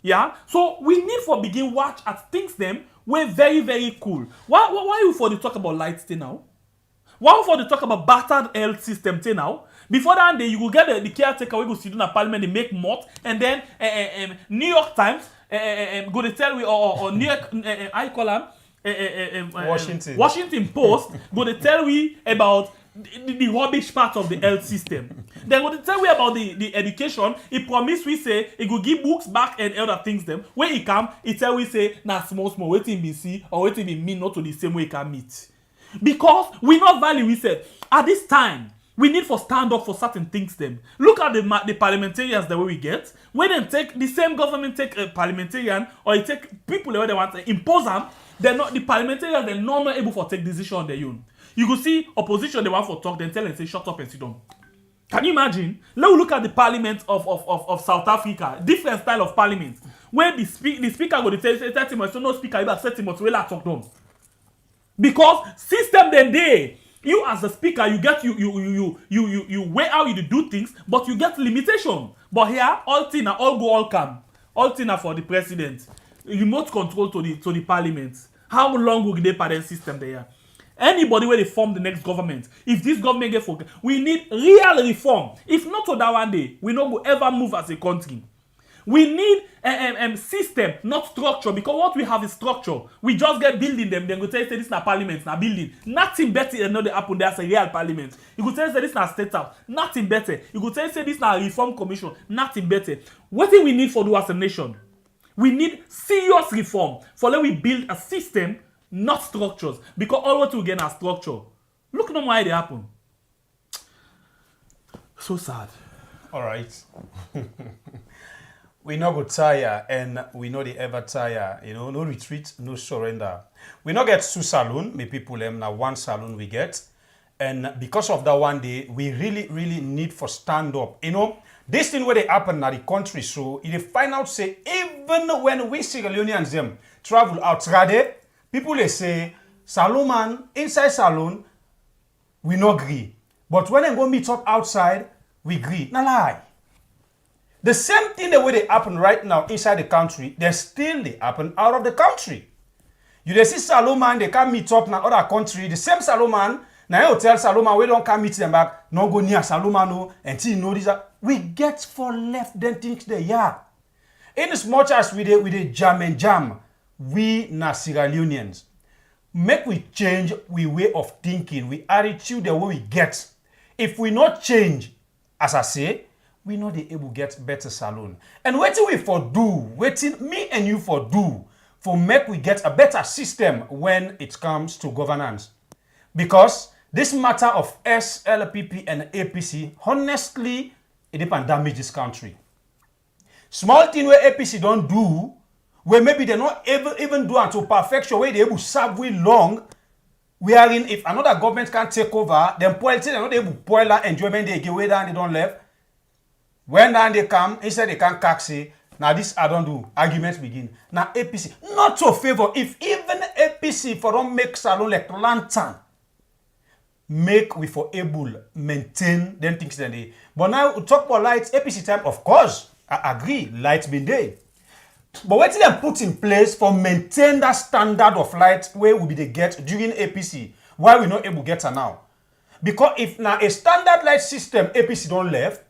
Yeah, so we need for begin watch at things them we're very, very cool. Why you for the talk about lights thing now? Why for the talk about battered health system thing now? Before that day, you will get the caretaker we go sit in a parliament, they make mud, and then New York Times go to tell we or New York I call them Washington Post go to tell we about the rubbish part of the health system. Then when they tell we about the education, he promise we say he go give books back and other things them. When he come, he tell we say nah small waiting be see or waiting be mean not to the same way he can meet. Because we not value we said at this time We need for stand up for certain things them. Look at the parliamentarians the way we get. When they take the same government take a parliamentarian or they take people the way they want to impose them, they're not the parliamentarians, they're not able to take decision on their own. You could see opposition they want for talk, then tell and say shut up and sit down. Can you imagine? Let's look at the parliament of South Africa. Different style of parliament. Where the speaker go to tell him, so no speaker, you accept him to talk down. Because system then they you as a speaker, you get you weigh how you do things, but you get limitation. But here, all thing all go all come. All thing for the president. Remote control to the parliament. How long will the parent system there? Anybody where they form the next government, if this government get focused, we need real reform. If not to that one day, we not go ever move as a country. We need a system, not structure, because what we have is structure. We just get building them, then go tell you say this na parliament, na building. Nothing better than not happen there's a real parliament. You could tell you say this na state house, nothing better. You could tell you say this na reform commission, nothing better. What do we need for do as a nation? We need serious reform for let we build a system, not structures. Because all what we get are structure. Look no why they happen. So sad. All right. We no go tire and we know they ever tire. You know, no retreat, no surrender. We not get two saloon, me people now one saloon we get. And because of that one day, we really need for stand up. You know, this thing where they happen in the country, so they find out say, even when we Sierra Leoneans them travel outside, people they say, saloon man, inside saloon, we no agree. But when they go meet up outside, we agree. Na lie. The same thing the way they happen right now inside the country, they still they happen out of the country. You they see saloon man, they can meet up in other country. The same saloon man, now you tell saloon man, we don't come meet them back, no go near saloon man no, until you know this. We get for left then things they are. In as much as we dey jam, we na Sierra Leoneans. Make we change we way of thinking, we attitude the way we get. If we not change, as I say, we not able to get better saloon. And waiting we for do, waiting me and you for do, for make we get a better system when it comes to governance. Because this matter of SLPP and APC, honestly, it depends damage this country. Small thing where APC don't do, where maybe they not even do until perfection, where they able to serve we long, wherein if another government can take over, then politics are not able to spoil that enjoyment they give away down they don't left. When then they come, instead they can say, now this I don't do. Arguments begin. Now APC, not so favor. If even APC for don't make salon like lantern, make we for able maintain them things that they. But now we talk about lights, APC time, of course, I agree, lights been there. But what they put in place for maintain that standard of light where we be they get during APC, why we not able to get her now? Because if now a standard light system APC don't left,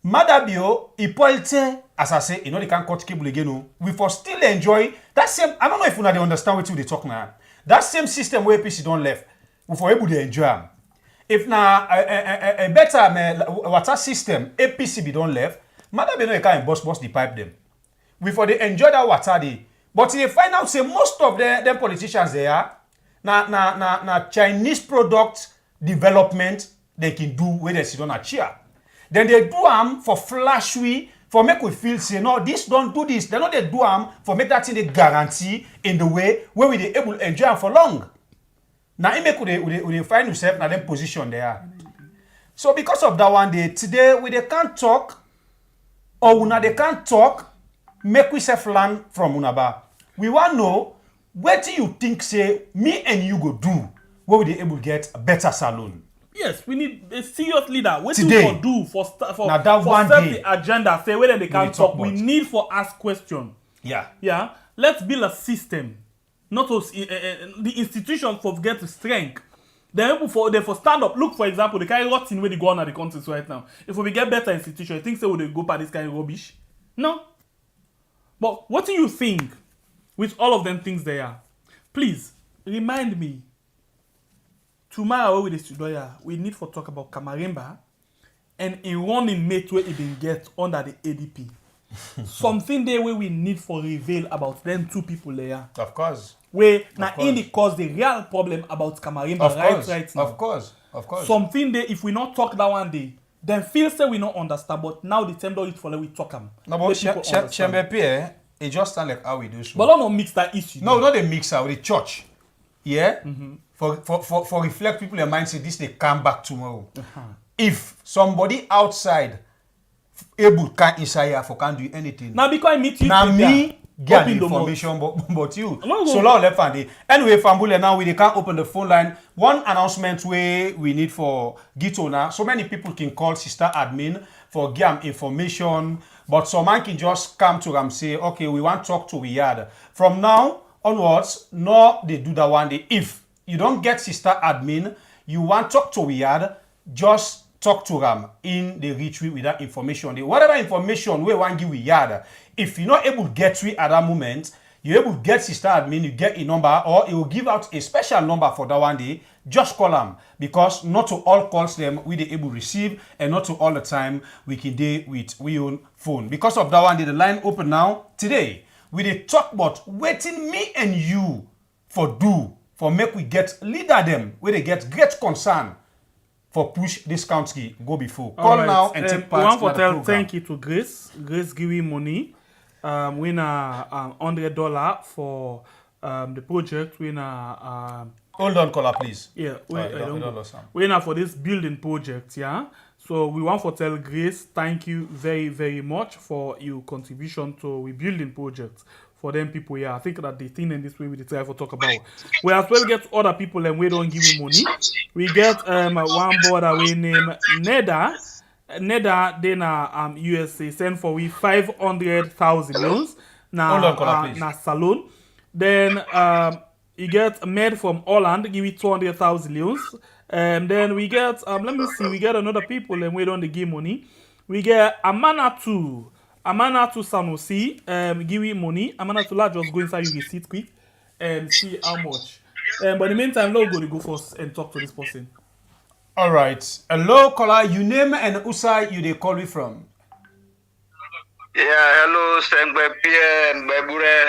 Madabio, equality, as I say, you know they can't cut cable again. We for still enjoy that same. I don't know if you understand what they talk now. That same system where APC don't left, we for able to enjoy them. If now a better water system APC be don't left, Madabio no can bust the pipe them. We for they enjoy that water day, but they find out say most of them politicians there na Chinese product development they can do where they sit on a chair. Then they do them for flashy, for make we feel say, no, this don't do this. They know they do them for make that thing they guarantee in the way where we they able to enjoy them for long. Now, it make we find yourself in that position there. So because of that one day, today we they can't talk, or when they can't talk, make we self learn from Unaba. We want to know, what do you think say, me and you go do, where we they able to get a better saloon? Yes, we need a serious leader. What Today, do we do for set the agenda? Say whether they can talk. We need for ask question. Yeah. Let's build a system, not to the institution for get strength. Then people for stand up. Look, for example, the kind of thing where they go on at the countries right now. If we get better institution, you think say would they go by this kind of rubbish? No. But what do you think with all of them things there? Please remind me. Tomorrow with the studio, we need to talk about Kamarimba and in running mate where it been get under the ADP. Something there where we need for reveal about them two people there. Of course. Where now in the cause the real problem about Kamarimba right now. Of course. Of course. Something there, if we not talk that one day, then feel say we not understand. But now the time don't it for we talk them. No, but Shembe Pierre, it just sound like how we do so. But don't mix that issue. No, not the mixer with the church. Yeah? For reflect people in mind, say this they come back tomorrow. If somebody outside able can inside here for can't do anything. Now because I meet you. Now me get the Open the information but you. No, So long left and anyway, Fambule now we can't open the phone line. One announcement we need for Gitona. So many people can call sister admin for give information, but some man can just come to them say, okay, we want to talk to Riyadh. From now onwards, no, they do that one day. If you don't get sister admin, you want to talk to Riyadh, just talk to them in the retweet with that information. Whatever information we want to give Riyadh, if you're not able to get it at that moment, you're able to get sister admin, you get a number, or it will give out a special number for that one day. Just call them, because not to all calls them we they able to receive, and not to all the time we can do with we own phone. Because of that one day, the line open now. Today, we they talk about waiting me and you for do, for make we get leader them, where they get great concern for push this country go before. Call right. now and take part We want in to the tell program. thank you to Grace. Grace give me money. Win a $100 for the project. Win a Hold on, caller, please. yeah. Alright, don't lose some. Win for this building project. Yeah. So we want to tell Grace thank you very very much for your contribution to we building project. For them people, yeah, I think that the thing in this way we try to talk about. We as well get other people and we don't give you money. We get one brother we name Neda. Neda then USA send for we 500,000 loans. Hold on, caller, please. Na salon. Then you get Med from Holland give you 200,000 loans. Then we get let me see, we get another people and we don't give money. We get Amanatu Sanusi, give you money. Amanatu La just go inside you receipt quick and see how much. But in the meantime, let's go first and talk to this person. All right. Hello, caller. You name and Usai you they call me from. Yeah, hello, Sengbe Pierre and Bebure.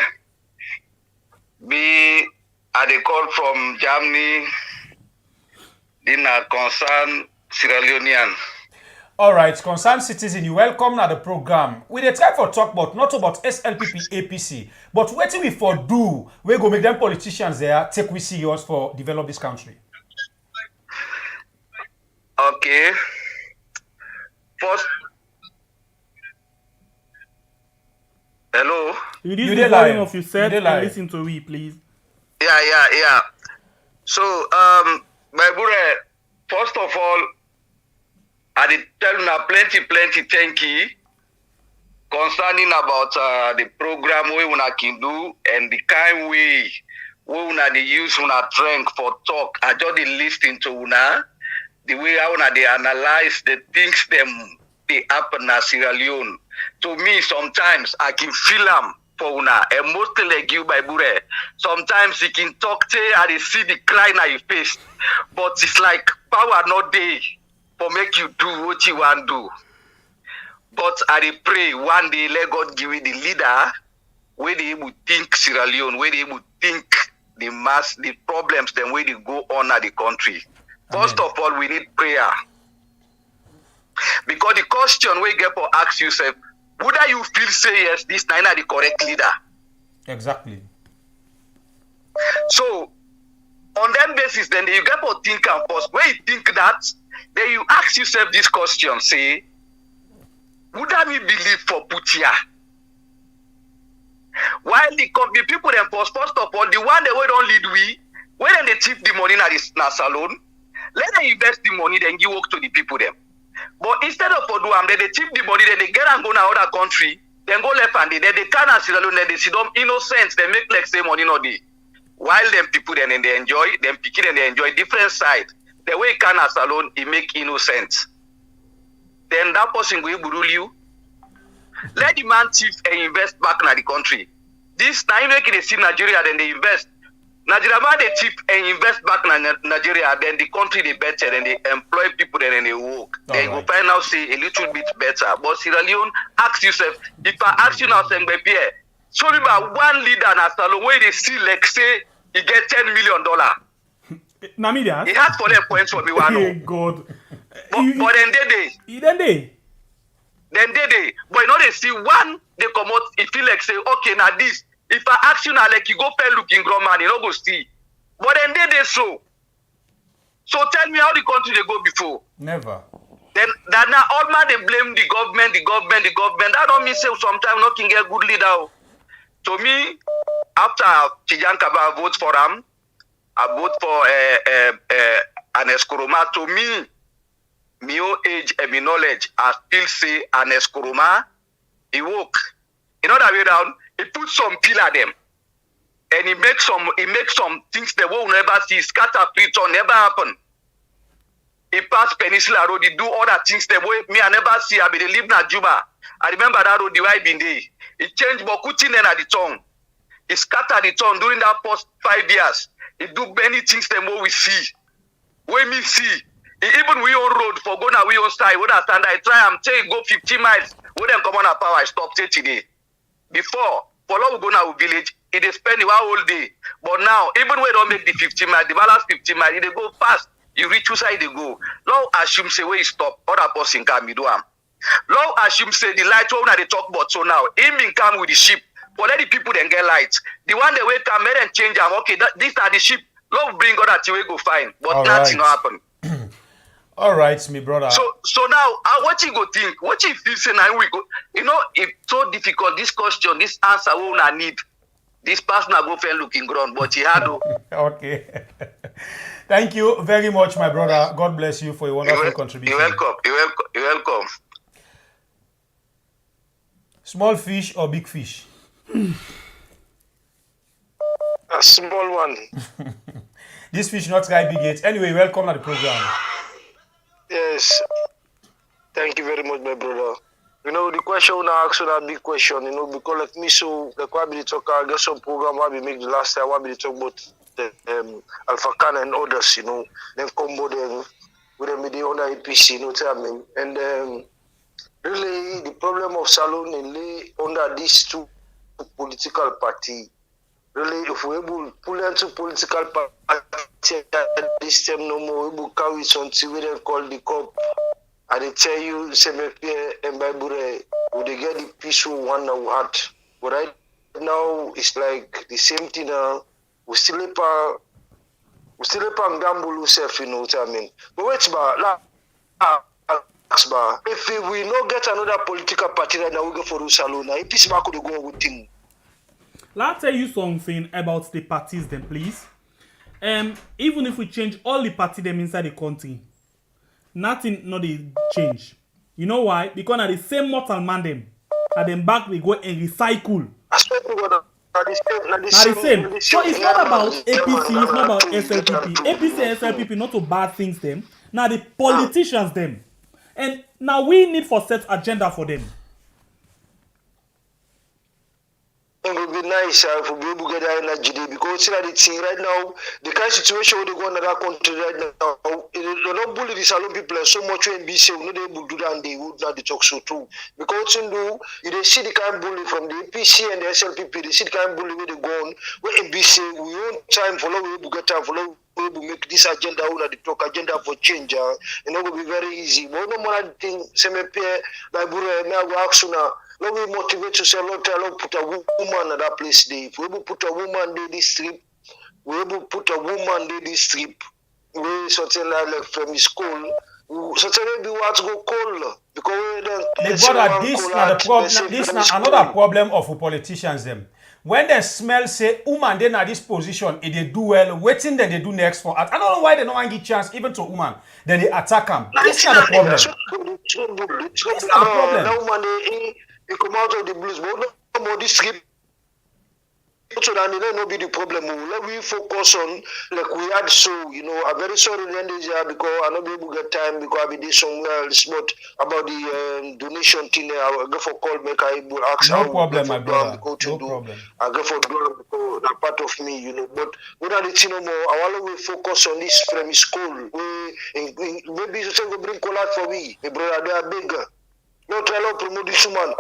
Be at the call from Germany. Dina concern Sierra Leonean. All right, concerned citizen, you welcome na the program. We dey try for talk about not about SLPP APC, but wetin we for do we go make them politicians there take we serious for develop this country. Okay. First. Hello. You You need dey the volume live. of your set You dey and live. listen to me, please. Yeah. So, Bebure, first of all, I did tell you plenty thank you concerning about the program we una can do and the kind way we una dey use una strength for talk. I just dey listen to una the way how una dey analyze the things them they happen in Sierra Leone. To me, sometimes I can feel them for una, and mostly like you, Bebure. Sometimes you can talk to and they see the cry in your face, but it's like power not there for make you do what you want to do. But I dey pray one day let God give you the leader where they able think Sierra Leone, where they able think the problems then where they go on at the country. First of all, we need prayer. Because the question we get for ask yourself, would you feel say yes, this is not the correct leader? Exactly. So on that basis, then you get for think and first. When you think that, then you ask yourself this question, say, would I believe for Putia? While the people then first of all, the one that we don't lead when they tip the money na salon, let them invest the money, then give work to the people them. But instead of for do them, they tip the money, then they get and go to other country, then go left and then they turn and Sierra Leone, then they see them innocent, they make like say money not day. While them people then they enjoy, them picky then they enjoy different side. The way can as alone, he make innocent. Then that person will rule you. Let the man thief and invest back in the country. This time making they see Nigeria, then they invest. Nigeria man they thief and invest back in Nigeria, then the country they better, then they employ people, then they work. Then you find out say a little bit better. But Sierra Leone, ask yourself, if I ask you now, Sengbe Pierre, show me about one leader in Salon where they see like say he get $10 million. Namibia. He had 4 points for me, one. Hey God. But then they. Then they. But you know they see one, they come out, it feel like say, okay, now this. If I ask you now, like you go fair looking grown man, you know go see. But then they so. So tell me how the country they go before. Never. Then that now all man they blame the government. That don't mean say sometimes not can get good leader. To me, after Chijan Kaba vote for him, I vote for an Eskoroma. To me own age and my knowledge, I still say an Eskoroma, he woke. You know that way down, he put some pillar them. And he makes some things the world never see, scatter Pluton, never happen. He passed Peninsula Road, he do other things the way me I never see. I be the live na Juba. I remember that road the way I been there. He changed Bokutin and at the tongue. He scattered the tongue during that past 5 years. He do many things the more we see. When me see, even we on road for going we on style, we understand I try and say go 50 miles. We then come on a power, I stop today. Before, for long we go now village, it is spending one whole day. But now, even when we don't make the 50 miles, the balance 50 miles, they go fast. You reach which side they go. Now assume say where you stop, other person can be do am. Now assume say the light when they talk about so now, him bin come with the ship. But let the people then get lights. The one they wake come and change them. Okay, these are the ship. Love bring other thing we go find. But All nothing right. happen. All right, me brother. So now, what you go think? What if you say now we go? You know, it's so difficult. This question, this answer, we I need. This person go fair looking ground, but he had to. Okay. Thank you very much, my brother. God bless you for your wonderful contribution. You're welcome. You're welcome. Small fish or big fish? A small one. This fish not guy big it. Anyway, welcome to the program. Yes. Thank you very much, my brother. You know, the question I ask you a big question, you know, because like me, so like why be the talk, I get some program why we make the last time, why be the talk about the Alpha Khan and others, you know, then combo them with them with the under APC, you know what I mean? And really the problem of Salon and lay under these two political party. Really, if we able to pull into political party at this time no more, we will carry something we then call the COP. And they tell you, Semepie and Babure, would they get the peaceful one that we had. But right now, it's like the same thing now. We still have a gamble yourself, you know what I mean? But wait, if we not get another political party right now, we go for Usalona. If peace back could go with thing. Let me tell you something about the parties then, please. Even if we change all the parties them inside the country, nothing not they change. You know why? Because na the same mortal man them. At them back we go and recycle. Now the same. So it's not about APC, it's not about SLPP. APC and SLPP not to bad things them. Now the politicians them. And now we need for set agenda for them. It would be nice if we be able to get that energy there, because see that the thing right now, the kind of situation where they go in that country right now, they don't bully the Salon people so much when be say we not able to do that and they would not talk so true. Because you they see the kind of bully from the APC and the SLPP, they see the kind of bully where they go on, where be say we own time for long, we able to get time for long, we able to make this agenda the talk agenda for change, it will be very easy. But no more thing, same pair like Buru, now we ask you now. When we motivate to say, Lord, put a woman at that place there. If we able put a woman there this trip, we able put a woman there this trip. We something like from school. Something maybe we have to go call because The brother, this na the problem. This na another problem of politicians them. When they smell say woman they na this position, if they do well, waiting then they do next for. I don't know why they don't give chance even to woman. Then they attack them. This na the problem. This na the problem. That woman they come out of the blues, but no more this trip. So that may not be the problem. Let we focus on like we had so, you know, I'm very sorry the end of the year because I'm not be able to get time because I'll be there somewhere else. But about the donation thing, I'll go for call, make I will ask. No problem, my brother. No problem. I'll go for because that part of me, you know. But without the thing no more, I want to focus on this from school. Maybe you say go bring collage for me, my brother. They are bigger. No try to promote this woman.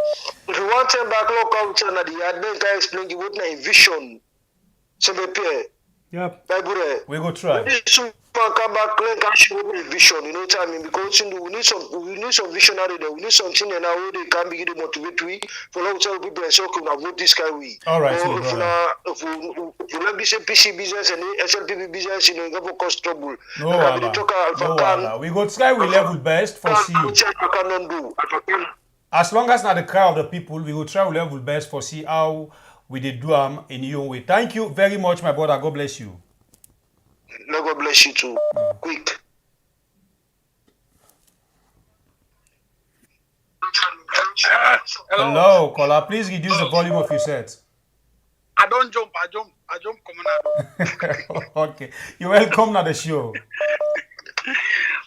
If you want them back local culture, the yard, then can explain the what na vision. So me pay. Yep. My brother. We go try. This super come back like and show me vision, you know what I mean? Because you know, we need some visionary there. We need something there now where they can begin to motivate we for long tell people and say, okay, we vote this guy we. All right, Or my if brother. you like this PC business and SLPP business, you know, you go cause trouble. No Like I be wala. talk No wala. We go try we level best for see. Which I cannot do. As long as not the crowd of the people, we will try we level best for see how we did do in your own way. Thank you very much, my brother. God bless you. May God bless you too. Quick. Hello, caller. Please reduce the volume of your set. I don't jump, I jump communal. Okay. You're welcome to the show.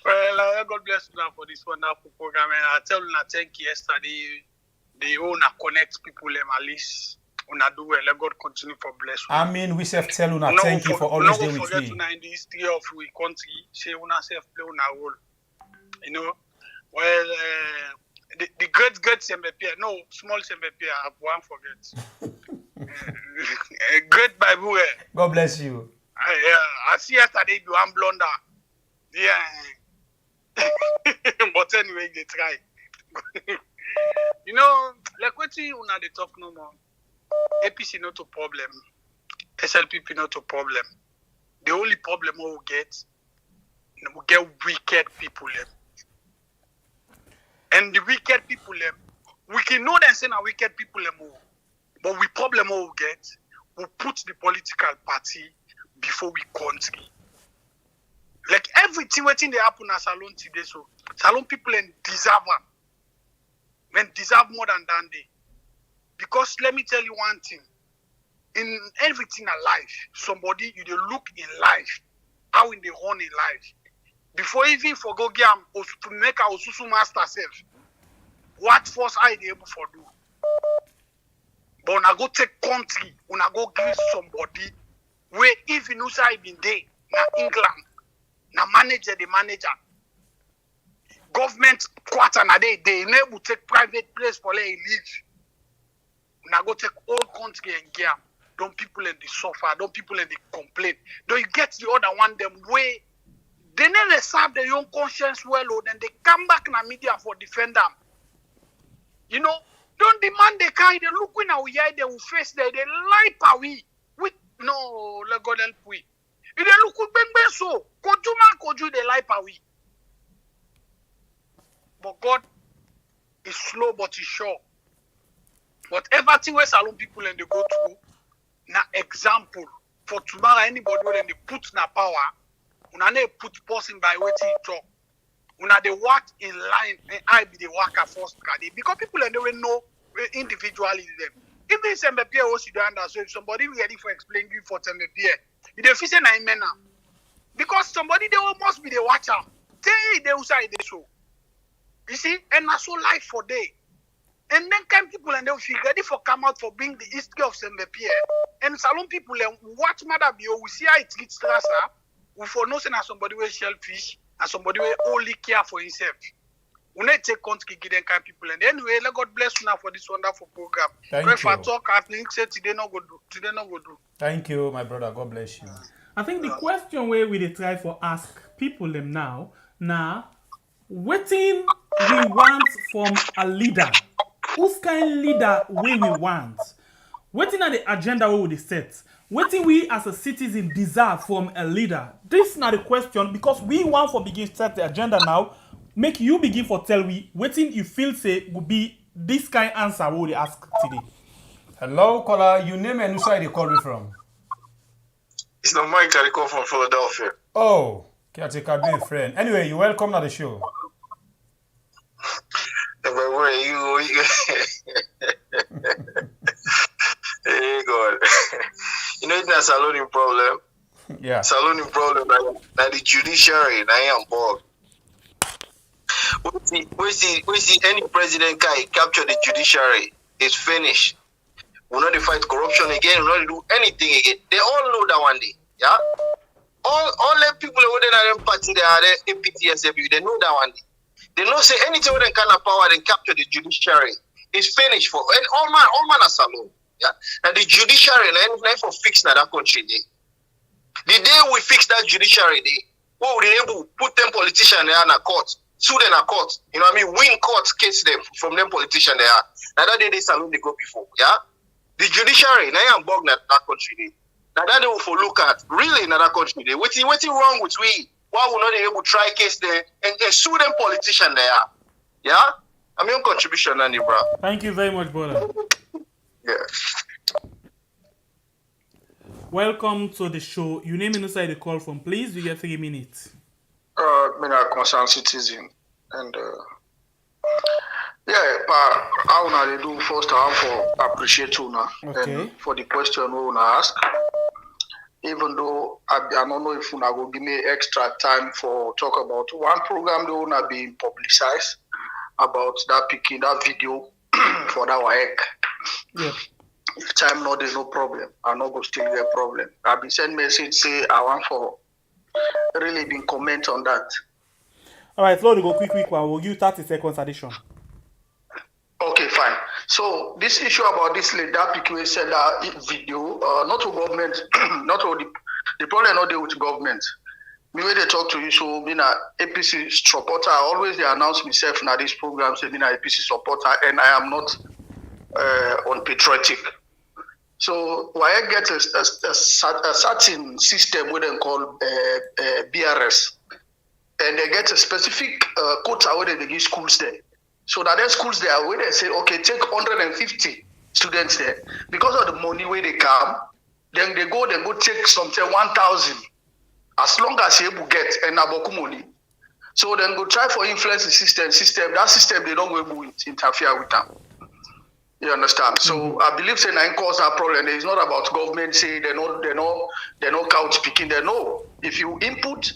Well, God bless you now for this wonderful program. And I tell you, I thank you yesterday. The owner connect people at least. Una do well. Let God continue for bless you. I mean, we self tell una thank you for always there with forget me. Una in the history of we country, say una self play una role. You know, well, the great Sembepia, no, small Sembepia, I won't forget. Great Bible. God bless you. I see yesterday you one blunder. Yeah. But anyway, they try. You know, like what you una they talk no more. APC not a problem. SLPP not a problem. The only problem we get wicked people. And the wicked people, we can know them saying are wicked people, but we problem we get, we put the political party before we country. Like everything waiting they happen at Salon today, so Salon people deserve them. And deserve more than they. Because let me tell you one thing. In everything in life, somebody you dey look in life, how in they run in life. Before even for go get to make our susu master self, what force I they able for do? But when I go take country, when I go give somebody where even outside been there, na England, na manager the manager. Government quarter na they enable take private place for let live. Now go take old country and gear. Don't people in the suffer, don't people in the complain. Don't you get the other one them way they never serve their own conscience well, or then they come back in the media for defend them. You know, don't demand they carry they look when we eye they will face they lie pa we no let God help we. If they look bang so koju they lie pa we. But God is slow but he's sure. Whatever thing where Salon people and they go through, na example for tomorrow anybody when they put na power, una ne put person by waiting talk. Una they work in line and I be the worker first because people and they will know individually them. Even Sembepia also do understand. So if somebody ready for explaining you for Sembepia, if they feel say na imena. Because somebody they must be the watcher. They also they show. You see, and that's so life for day. And then come people and they'll feel ready for come out for being the history of Sembepia. And Salon people and watch mother be we see how it treats Strasser, we for no saying as somebody will shellfish and somebody will only care for himself. We need to take country give them kind people and anyway, let God bless you now for this wonderful program. Thank if I you. talk, I think say today not go do. Thank you, my brother. God bless you. I think the question where we dey try for ask people them now, wetin we want from a leader? Whose kind leader we want? Wetin are the agenda we will set? Wetin we as a citizen deserve from a leader? This is not the question because we want for begin set the agenda now. Make you begin for tell we wetin you feel say would be this kind answer we will ask today. Hello, caller. You name and who side you call me from? It's not Mike I call from Philadelphia. Oh, caretaker be a friend. Anyway, you're welcome to the show. But where you hey God. You know it's not Salon problem. Yeah. Salon problem like the judiciary and I am bored. We see any president guy capture the judiciary, it's finished. We'll not fight corruption again, we'll not do anything again. They all know that one day. Yeah? All the people who are in party, they are the APTSW, they know that one day. They know say anything with them kind of power, they capture the judiciary. It's finished for and all man are Salon. Yeah. And the judiciary and for fix that country day. The day we fix that judiciary, we will be able to put them politicians there in a court, sue them in a court, you know what I mean? Win court case them from them politicians there. Now that day they salon they go before, yeah? The judiciary, now I'm bugging that country. Now that they will look at really in that country. What's wrong with we? Why we not able to try case there and sue them politicians there? Yeah? I'm your contribution, Andy, bro. Thank you very much, brother. Yeah. Welcome to the show. Your name inside the call from, please. You get 3 minutes. I'm a concerned citizen. And yeah, but how now they do first I have for appreciate you now and for the question we wanna ask. Even though I don't know if you will give me extra time for talk about one program they wanna be publicized about that picking that video for that WAEC. Yeah. If time not there's no problem. I not go still get problem. I be send message say I want for really been comment on that. All right, Lord, go quick. We'll give you 30 seconds addition. Okay, fine. So this issue about this lady that PQA said that video, not to government, not to the problem not deal with government. Me when they talk to you, so being a APC supporter, I always they announce myself in this program, say being a APC supporter, and I am not unpatriotic. So why I get a certain system where they call BRS, and they get a specific quota where they give schools there. So that their schools there where they say, okay, take 150 students there. Because of the money where they come, then they go take something 1,000. As long as you able get and aboku money. So then go try for influence the system. That system they don't go able to interfere with them. You understand? So I believe saying I cause that problem. It's not about government say they're not couch picking. They know if you input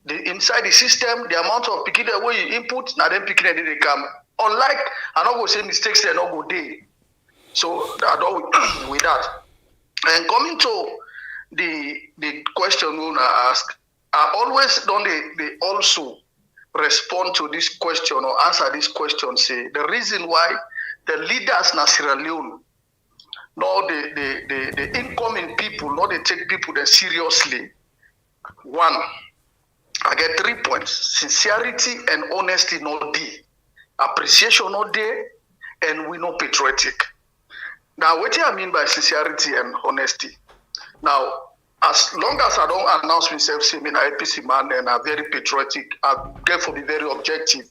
inside the system, the amount of picking the way you input, now then picking they come. Unlike I not go say mistakes, they not go there. So I don't with that. And coming to the question we wanna ask, I always don't they also respond to this question or answer this question. Say the reason why the leaders in Sierra Leone, nor the incoming people, nor they take people there seriously. One, I get 3 points: sincerity and honesty not there, appreciation not there, and we not patriotic. Now, what do I mean by sincerity and honesty? Now, as long as I don't announce myself, say me an APC man and I'm very patriotic, I therefore be very objective.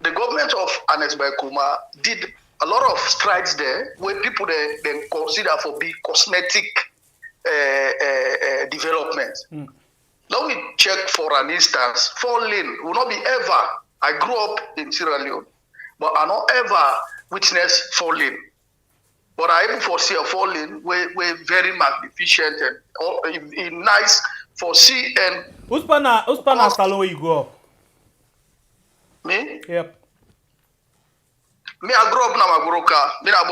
The government of Annex Baikuma did a lot of strides there where people they consider for be cosmetic development. Now we check for an instance, 4 lane will not be ever. I grew up in Sierra Leone, but I not ever witness 4 lane. But I even foresee a 4 lane where very magnificent and nice for see and. Who's Pana salon where you grew up? Me? Yep. Me, I grew up in Magoroka. Me, a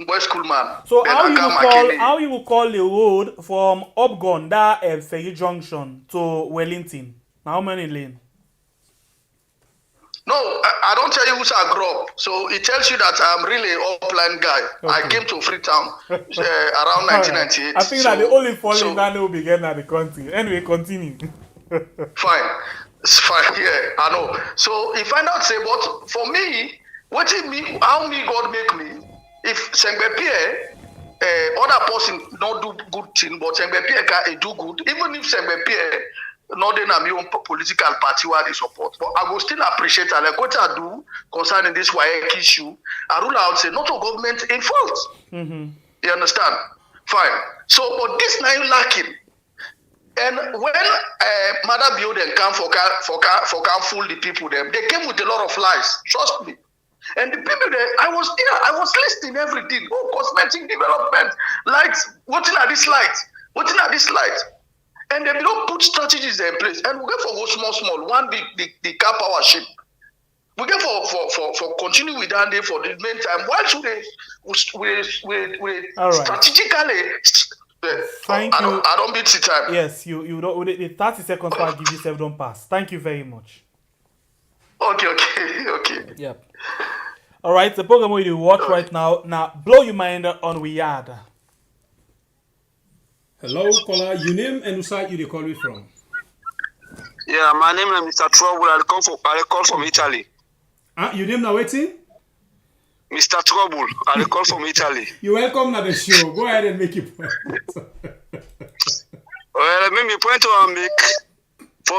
boy school man. So then how you will call the road from Upgon, that Ferry Junction to Wellington? Now how many lane? No, I don't tell you which I grew up. So it tells you that I'm really an upland guy. Okay. I came to Freetown around 1998. I think that the only falling that will be getting at the country. Anyway, continue. Fine. It's fine, yeah, I know. So if I not say, but for me, how me God make me, if Sengbe Pierre, other person not do good thing, but Sengbe Pierre can do good, even if Sengbe Pierre not in a own political party where they support. But I will still appreciate it. Like what I do concerning this WAEC issue, I rule out say not a government in fault. You understand? Fine. So, but this now you lacking. And when Mother Bioden come for can fool the people them, they came with a lot of lies. Trust me. And the people there, I was there, I was listening everything. Oh, cosmetic development, lights, what's in this light? What's in this light? And they don't put strategies there in place. And we get for go small, one the car power ship. We get for continue with that day for the meantime. Why should we strategically? Thank you. I don't beat the time. Yes, you don't. The 30 seconds I give yourself don't pass. Thank you very much. Okay. Yep. All right, the program we do watch right now. Now, blow your mind on we had. Hello, caller. Your name and who side you they call it from? Yeah, my name is Mr. Trouble. I call from Italy. Your name now waiting? Mr. Trouble. I call from Italy. You're welcome to the show. Go ahead and make it. Well, make me point to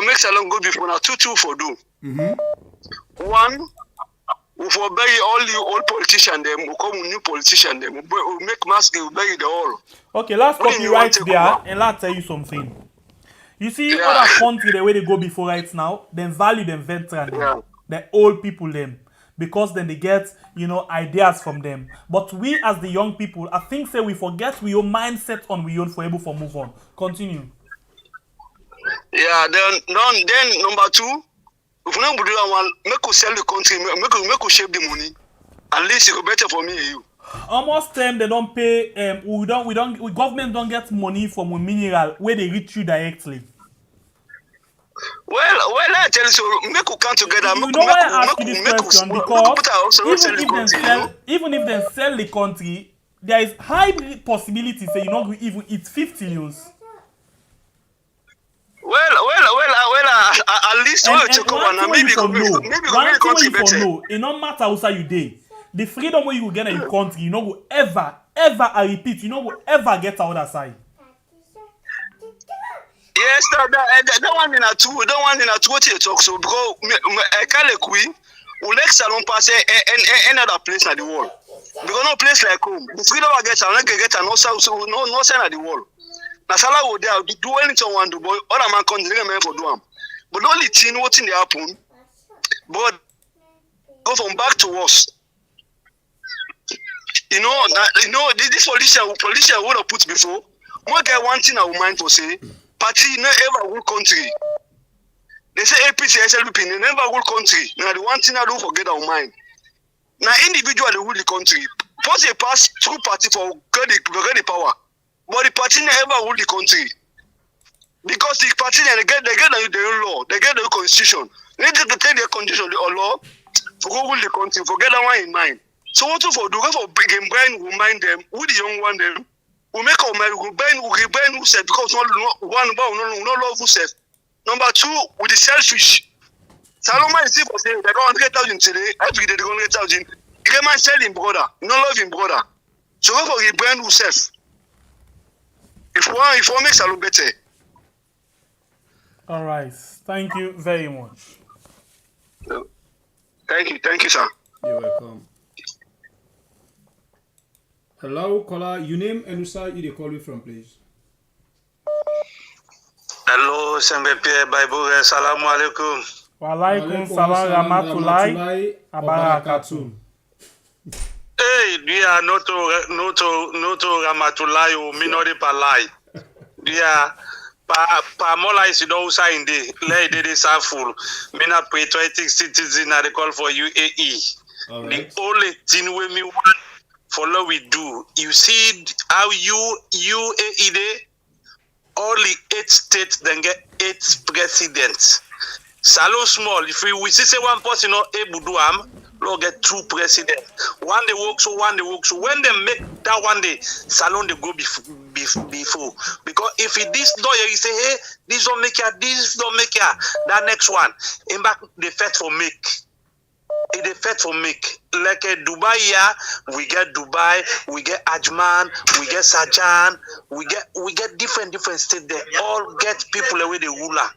make salon go before now two for do. One, we for bury all the old politicians them, we come new politicians them, we make mask, we bury the all. Okay, let's Only copy you right want to there go and let's tell you something. You see, Yeah. other country the way they go before right now, then value them veteran, Yeah. the old people them, because then they get ideas from them. But we as the young people, I think say we forget we own mindset on we own for able to move on. Continue. Yeah, then number two, if we don't do that one, make us sell the country, make us shape the money. At least it go better for me and you. Almost time they don't pay. Government don't get money from a mineral where they reach you directly. Well, I tell you, so make us come together. You know why I ask you this question? Because even if they sell the country, there is high possibility say you not go even eat 50 years. At least when you take over now, maybe go make country better. It no matter how you day. The freedom where you will get in your country, you know go ever, I repeat, you know go ever get out other side. Yes, that one in a two, what you talk so because I can't like we next salon pass any other place at the world. Because no place like home. The freedom I get, I get no sign at the world. Now Salah will there do anything one do, boy. Other man can't man for do them. But the only thing what's in the happen, but go from back to us. You know, this politician would have put before. More guy one thing I would mind for say, party never whole country. They say APC, SLP, they never whole country. Now the one thing I don't forget our mind. Now individual they rule the country. Once they pass through party for get the power, but the party never rule the country. Because the party they get their law, they get their constitution. They need to take their constitution or law to go rule the country. Forget that one in mind. So what for do? Go for game brain, we mind them, who the young one them. We make our mind, we brain who said because no love who said. Number two, with the selfish. Saloma is for saying they're going to get 100,000 today, every day they're going to get 1,000. You man sell him brother, no love him brother. So go for the brain who says. If one makes Saloma better. All right. Thank you very much. Thank you, sir. You're welcome. Hello, caller. Your name and who side you they call you from, please? Hello, Sembepe Bible. Assalamu alaikum. Wa alaikum salam rahmatullahi abarakatuh. Hey, dia noto ramatulayo minori palai. Dia pa mola isi do usainde le de saful. Mina patriotic citizen na call for UAE. All right. The only thing we me want follow we do. You see how UAE dey only 8 states then get 8 presidents. Salon small. If we see say one person not able to do we'll get 2 presidents. One day work so one day work so. When they make that one day, Salon they go before. Because if it this door you say, hey, this don't make ya, this don't make ya. That next one, in back the fet for make. It the fet for make. Like Dubai here, we get Dubai, we get Ajman, we get Sajan, we get different states. They all get people away the ruler.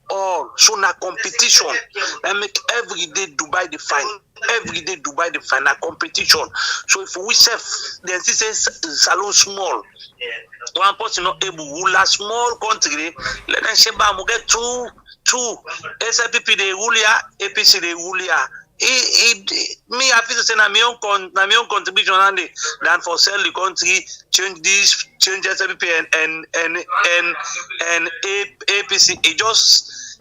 All so na competition. I make every day Dubai define. Every day Dubai define a competition. So if we say then this is salon small. One person not able rule a small country. Let them say we get two. SLPP they rule ya, APC they rule ya. Me I feel say na my own contribution and than for sell the country, change this, change SLPP and APC.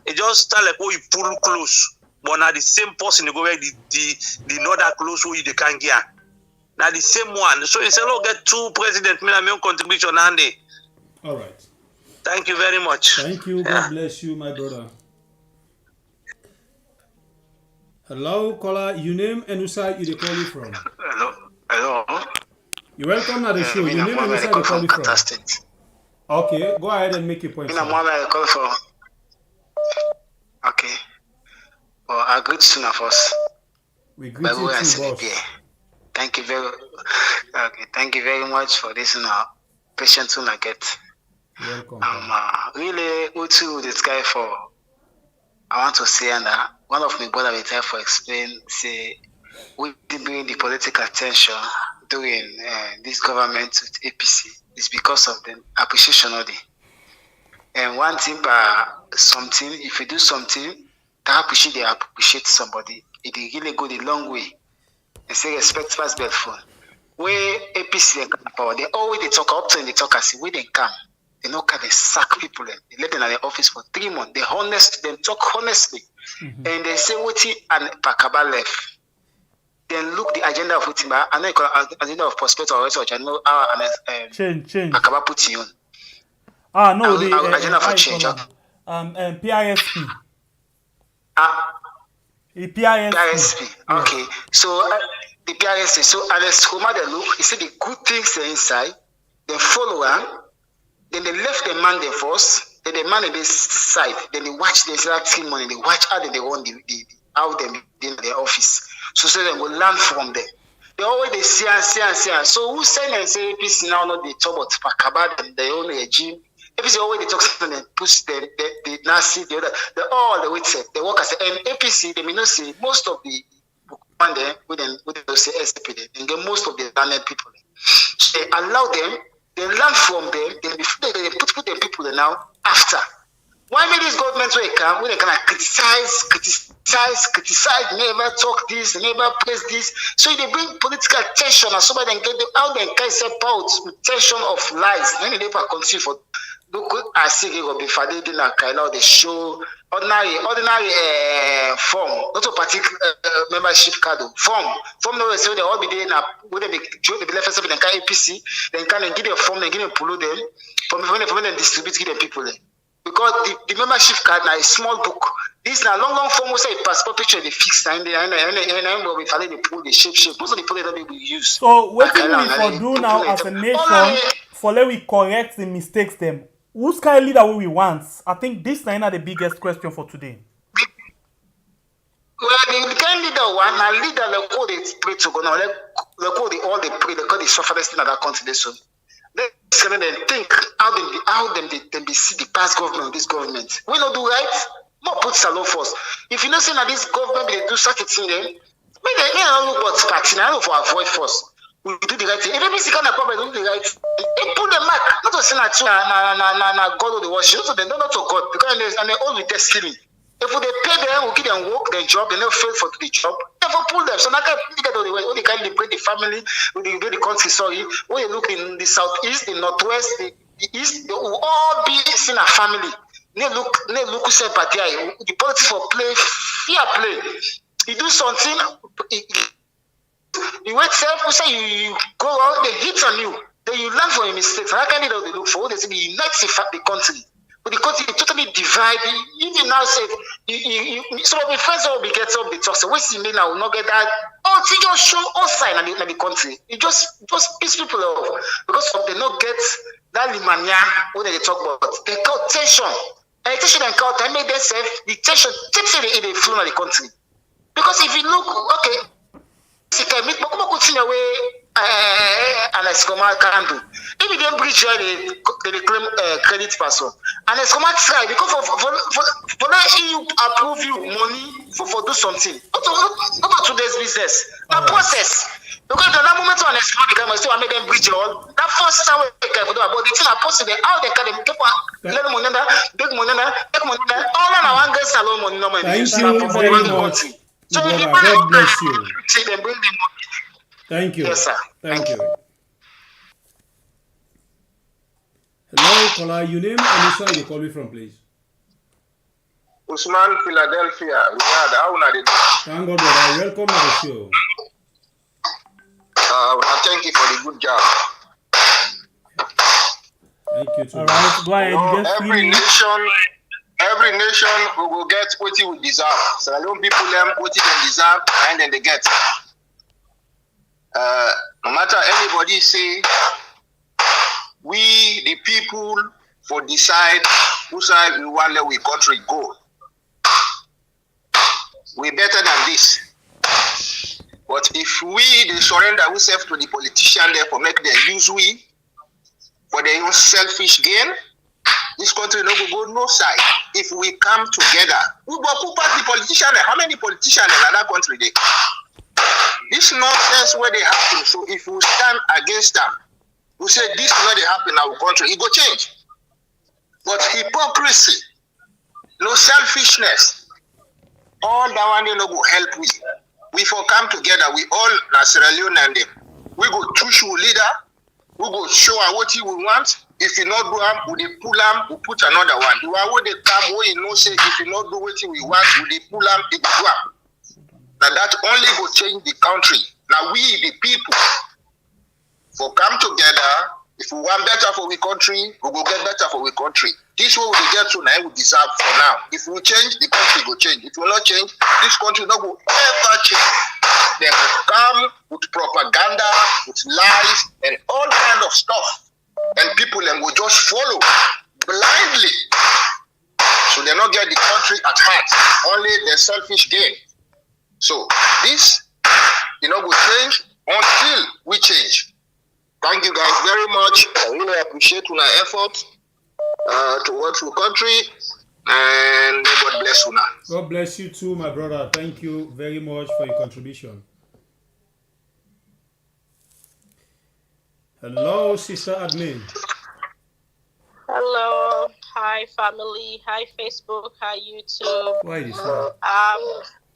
It just start like you pull close, but now the same person you go where the northern close who you they can get. Now the same one. So you say look get 2 presidents. Me na my own contribution and All right. Thank you very much. Thank you. God bless you, my brother. Hello, caller. Your name and who side you they call you from? Hello. You're welcome to the show. Your name and who side they call you from? Okay, go ahead and make your point, You know, sir. Mohammed, I call for. Okay. Well, I greet Suna first. We greet you too, boss. Thank you very. Okay, thank you very much for this. Patient I get. Welcome. Really, Utu this guy for. I want to say, and one of my brother will try for explain. Say, we bring the political attention during this government with APC is because of the appreciation of the. And one thing, something. If you do something, they appreciate somebody. It really go the long way. And say respect first before. Where APC they come power, they always they talk up to and they talk as where they come. They know can they sack people them. They let them in the office for 3 months. They honest, them talk honestly. And they say what and Pakaba left. Then look the agenda of Utima. I know you call agenda of prospect or research. I know Change. Pakaba put you on. Ah no, the agenda for change. PISP. The PISP. Okay. So the PISP. So as Homa they look, you see the good things are inside. They follow her. Then they left the man there first. Then the man on this side. Then they watch the team money. They watch how they want the how them in their office. So they will learn from them. They always they see. So who say and say APC now not the top of Pakaba and their own regime. APC always they talk something and push the Nazi, the other, all the way said they work as and APC, they may not say most of the one there with them say SDP, and get most of the learned people. So they allow them, they learn from them, then before they put them people there now after. Why may these governments when they can criticize, never talk this, never praise this. So they bring political tension and so they get out and can step out with tension of lies. Then they never continue for look I see it will be faded in a kind of the show ordinary form, not a particular membership card form. Form no say they all be there now when they be left something can APC, then can give them form and give them pull them from them distribute give them people there. Because the membership card now is small book. This now long form say passport picture they fix and they will be they pull the shape. Most of the people that we use. So what we for do now as a nation for let we correct the mistakes them. Who's kind of leader we want? I think this is the biggest question for today. Well, the kind leader one, now leader they call they pray to go now. They call they all they pray. They call the sufferest in that country. So they think how them they see the past government of this government. We don't do right. More put salon first. If you know say that this government they do such a thing, then maybe they don't look what's party. I know for avoid first. We do the right thing. If ABC kind of problem, do the right thing. They pull the mark. Not to say that God of the worship. So they don't know to God because and they all with destiny. If they pay them, we give them work, their job, they never fail for the job. Never pull them. So now can get all the way. When they can break the family, when they do the country. Sorry, when you look in the southeast, the northwest, the east, they will all be in a family. They look sympathy. The politics for play, fear play. You do something. You wait self, you say you go out, they hit on you. Then you learn from your mistakes. How can they look for? They say they unite the country. But the country is totally divided. Even now say some of my friends will be getting up the talk. So we see me now will not get that. Oh, see just show all sign in the country. It just piss people off. Because they not get that limania when they talk about. They call tension. And tension and call time make themselves the tension takes it in flow in the country. Because if you look, okay. But come continue away and Escoma can do. If you don't breach they claim credit person. And Escoma try because for that EU approve you money for do something. Not today's business. That process. Because at that moment when Escoma become still make them breach all. That first time we can do about the thing are possible. How they can keep let money take money all on our guest salon money no money. Thank you very much. So God bless you. See them bring them. Thank you. Yes, sir. Thank you. Hello, caller. Your name and where you call me from, please. Usman, Philadelphia. How are you? Thank God, brother. Welcome to the show. Thank you for the good job. Thank you too. All right, go ahead. Every nation will get what it will deserve. So I don't people them what it they deserve and then they get. No matter anybody say, we the people for decide who side we want let we country go. We better than this. But if we they surrender ourselves to the politician there for make them use we for their own selfish gain, this country no go no side. If we come together, we go put past the politician there. How many politicians in that country they? This nonsense where they happen. So if we stand against them, we say this is not they happen in our country, it go change. But hypocrisy, no selfishness, all that one they no go help we. We for come together, we all Sierra Leone and them. We go choose our leader, we go show what we want. If you not do them, we dey pull them, we put another one. The one where they come, where you know say if you not do what we want, we dey pull them, it go up. Now that only go change the country. Now we the people for come together. If we want better for we country, we go get better for we country. This way we get to now we deserve for now. If we change, the country go change. If we not change, this country not go ever change. They will come with propaganda, with lies, and all kind of stuff. And people then will just follow blindly. So they not get the country at heart, only their selfish gain. So this, will change until we change. Thank you guys very much. I really appreciate your effort towards your country, and may God bless you now. God bless you too, my brother. Thank you very much for your contribution. Hello, Sister Admin. Hello, hi family, hi Facebook, hi YouTube. Why this one?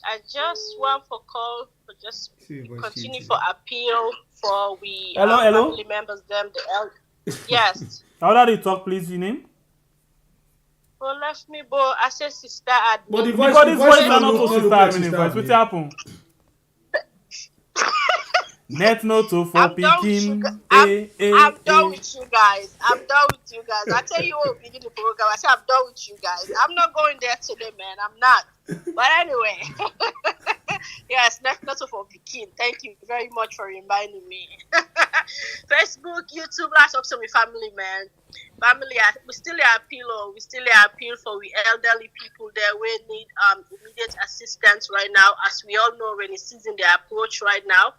I just want for call for just continue for appeal for we hello. family members them yes. How did you talk, please? Your name? Well, left me, but I said Sister Admin. But the voice is not to Sister Admin voice. What happened? Net note for picking. I'm done with you guys. I tell you what, begin the program. I said I'm done with you guys. I'm not going there today, man. I'm not. But anyway, yes, net note for picking. Thank you very much for reminding me. Facebook, YouTube, let's talk to my family, man. Family, we still appeal for we elderly people there. We need immediate assistance right now. As we all know, when it's season they approach right now,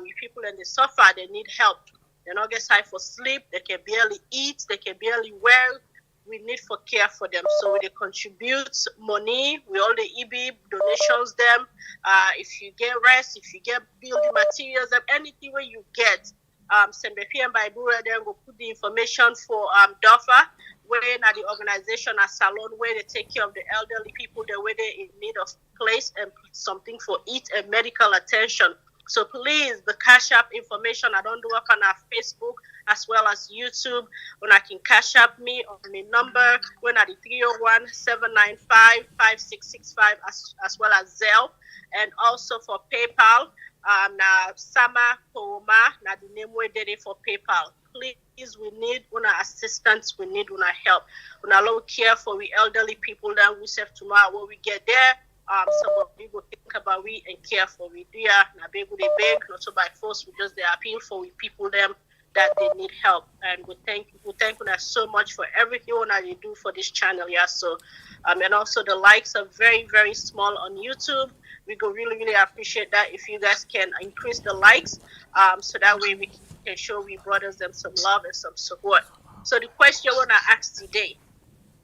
we people and they suffer, they need help. They not get time for sleep, they can barely eat, they can barely wear. We need for care for them. So they contribute money, we all the EB donations them. If you get rest, if you get building materials, anything where you get. Send the PM by Bura, then go put the information for DOFA, where now the organization a salon where they take care of the elderly people, the way they in need of place and something for eat and medical attention. So please, the Cash App information, I don't do work on our Facebook as well as YouTube. When I can Cash App me on the number, when at the 301-795-5665 as well as Zelle, and also for PayPal. Na Sama Poma, na the name we did it for PayPal. Please, we need una assistance, we need una help. Una low care for we elderly people that we serve tomorrow when we get there. Some of you will think about we and care for we dear. Na beg we beg, not so by force, we just they appeal for we people them that they need help. And we thank una so much for everything that you do for this channel, yeah. So and also the likes are very, very small on YouTube. We go really, really appreciate that if you guys can increase the likes, so that way we can show we brothers them some love and some support. So the question I want to ask today,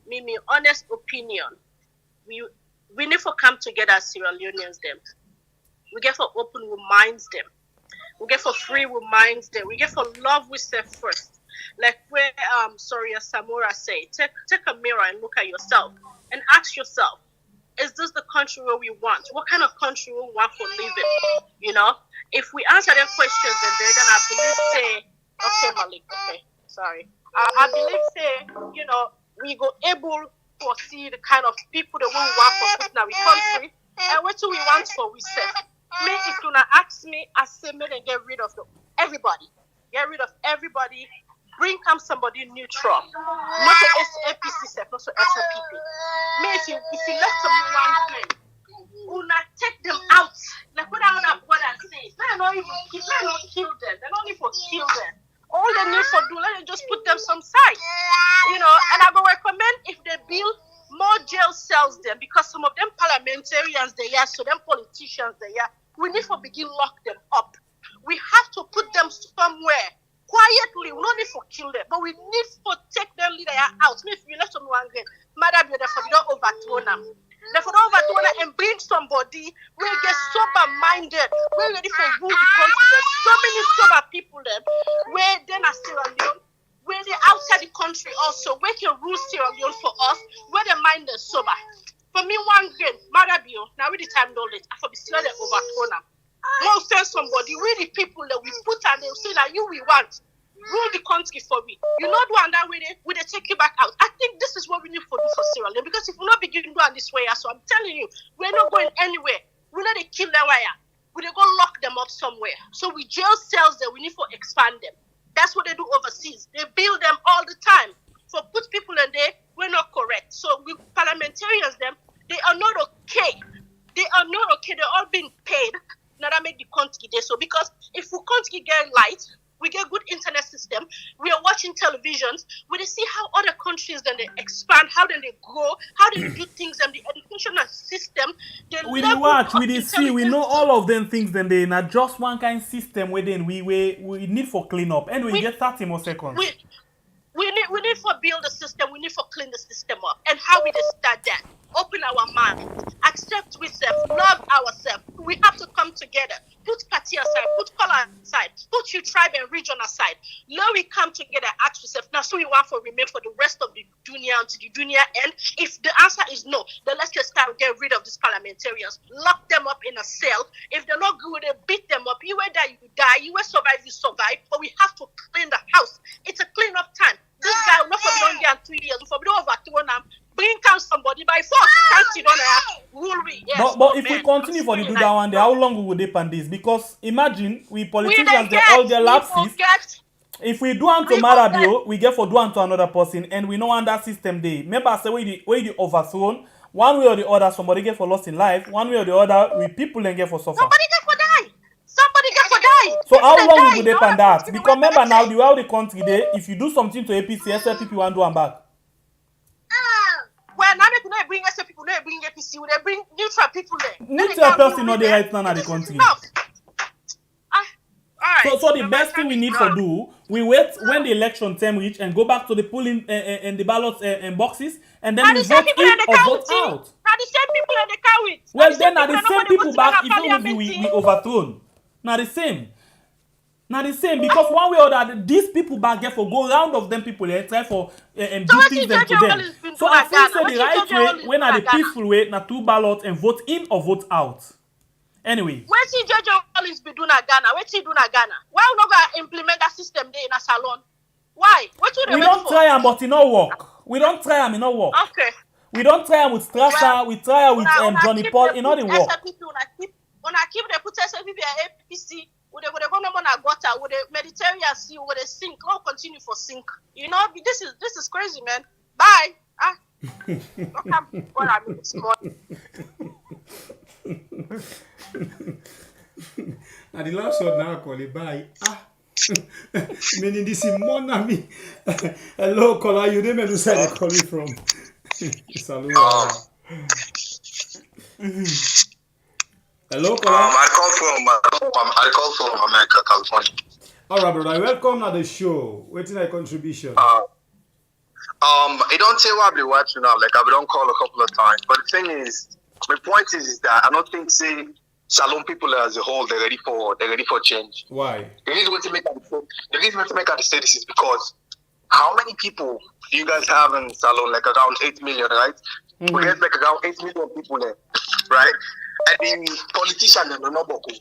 me honest opinion, we need to come together as Sierra Leoneans them. We get for open with minds them. We get for free with minds them. We get for love with self first. Like where as Samora say, take a mirror and look at yourself and ask yourself, is this the country where we want? What kind of country we want for living? If we answer them questions, then I believe okay, Malik, okay, sorry. I believe we go able to see the kind of people that we want for putting our country, and what do we want for we say. Me, if you ask me, I say, me then get rid of everybody. Get rid of everybody. Bring somebody neutral, not the APC, not the SLPP. Me, if you left them one thing, una take them out. Like what I say, let not even kill them. They don't even kill them. all they need for do, let them just put them some side. You know, and I would recommend if they build more jail cells there, because some of them parliamentarians they are, so them politicians they are, we need to begin lock them up. We have to put them somewhere quietly. We don't need to kill them, but we need to take them leader out. If we let them one again, Madam, therefore we don't overthrow them. Therefore, don't overthrow them and bring somebody who get sober-minded, we're ready for rule the country. There's so many sober people there, where they're not Sierra Leone, where they're outside the country also, where can rule Sierra Leone for us, where their mind is sober. For me, one grain, Marabio, now with the time don't let, I for be slow and overthrow them. We'll send somebody, we the people that we put and they'll say that you we want. Rule the country for me. You know, do and that way they take you back out. I think this is what we need to do for Sierra Leone, because if we not begin doing this way, so I'm telling you, we're not going anywhere. We're not they kill them wire. We're go lock them up somewhere. So we jail cells there, we need to expand them. That's what they do overseas. They build them all the time. So put people in there, we're not correct. So with parliamentarians them, they are not okay. They are not okay. They're all being paid. Now that make the country there. So because if we can't get light, we get good internet system, we are watching televisions, we see how other countries then they expand, how then they grow, how they do things, and the educational system. We dey watch, we dey see, we know all of them things. Then they not just one kind system within we need for clean up. Anyway, we get 30 more seconds. We need to build a system. We need to clean the system up. And how we just start that? Open our minds, accept ourselves, love ourselves. We have to come together. Put party aside, put color aside, put your tribe and region aside. Now we come together, ask yourself, now so we want to remain for the rest of the dunya until the dunya end. If the answer is no, then let's just start get rid of these parliamentarians. Lock them up in a cell. If they're not good, they beat them up. You will die, you die. You will survive, you survive. But we have to clean the house. It's a clean up time. This guy will not for be done 2 years, for be overthrow them. Bring down somebody by force. Can't you don't rule we? Yes, but if we continue for the do that one day, how long we will depend this? Because imagine we politicians they all get lapses. If we do unto Marabio, we get for do unto another person, and we know under system day. Remember, I say we the overthrown. One way or the other, somebody get for lost in life. One way or the other, we people and get for suffer. Somebody get for die. Somebody get for die. So how long we will depend that? Because remember now, the way the country day, if you do something to APC, SLP want do and back. Well, now they don't bring SL people, they bring APC, they bring neutral people there. Neutral person not the right now in the country. So the best thing we need to do, we wait when the election time reach and go back to the polling and the ballots and boxes, and then we vote in or vote out. Now the same people in the carry. Well, then now the same people back, even if we overthrown. Now the same. Now the same, because one way or the other, these people back there for go round of them people here try for and do things them to them. So I think say the right way, when are the peaceful way, na 2 ballots and vote in or vote out. Anyway. When see Judge Wallace be doing Ghana, when see doing Ghana, why we not gonna implement that system there in a salon? Why? What do they We don't try them, but it not work. We don't try them, it not work. Okay. We don't try them with Strasser, we try them with Johnny Paul, it not work. When I keep the put SLP and APC, would they go number na gutter, would the Mediterranean Sea, would they sink, all continue for sink. You know, this is crazy, man. Bye. What I mean, it's And the last one now call it bye. Meaning this is more than me. Hello, caller, you didn't know where they calling from. Hello, caller. I call from America, California. All right, brother. Welcome to the show. Waiting a contribution. I don't say what I've been watching now. Like I've been on call a couple of times, but the thing is, my point is that I don't think Salon people as a whole they're ready for change. Why? The reason to make out the status is because how many people do you guys have in Salon? Like around 8 million, right? Mm-hmm. We get like around 8 million people there, right? And the politicians are not working.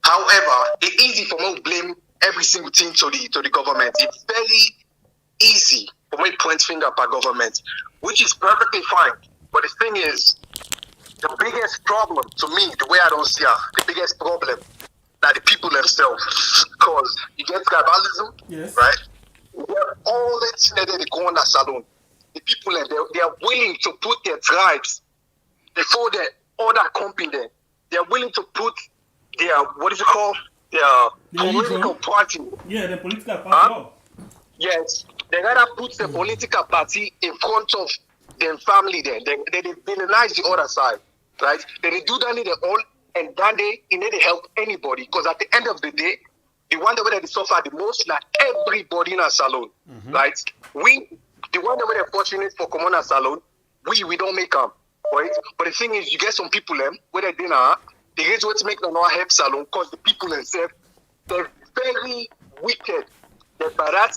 However, it's easy for me to blame every single thing to the government. It's very easy for me to point finger at government, which is perfectly fine. But the thing is, the biggest problem to me, the way I don't see it, the biggest problem that the people themselves, because you get tribalism, yes, right? They're all they go on that salon. The people they are willing to put their tribes before the other company. They are willing to put their political party. Yeah, the political party. Yes, they gotta put the political party in front of their family. They villainize the other side, right? They do that in their own, and then they need to help anybody. Because at the end of the day, the one that they suffer the most, like everybody in a salon, right? The one that we're fortunate for common a salon, we don't make them, right? But the thing is, you get some people where they dinner, the reason why to make them not help salon because the people themselves, they're very wicked, they're bad,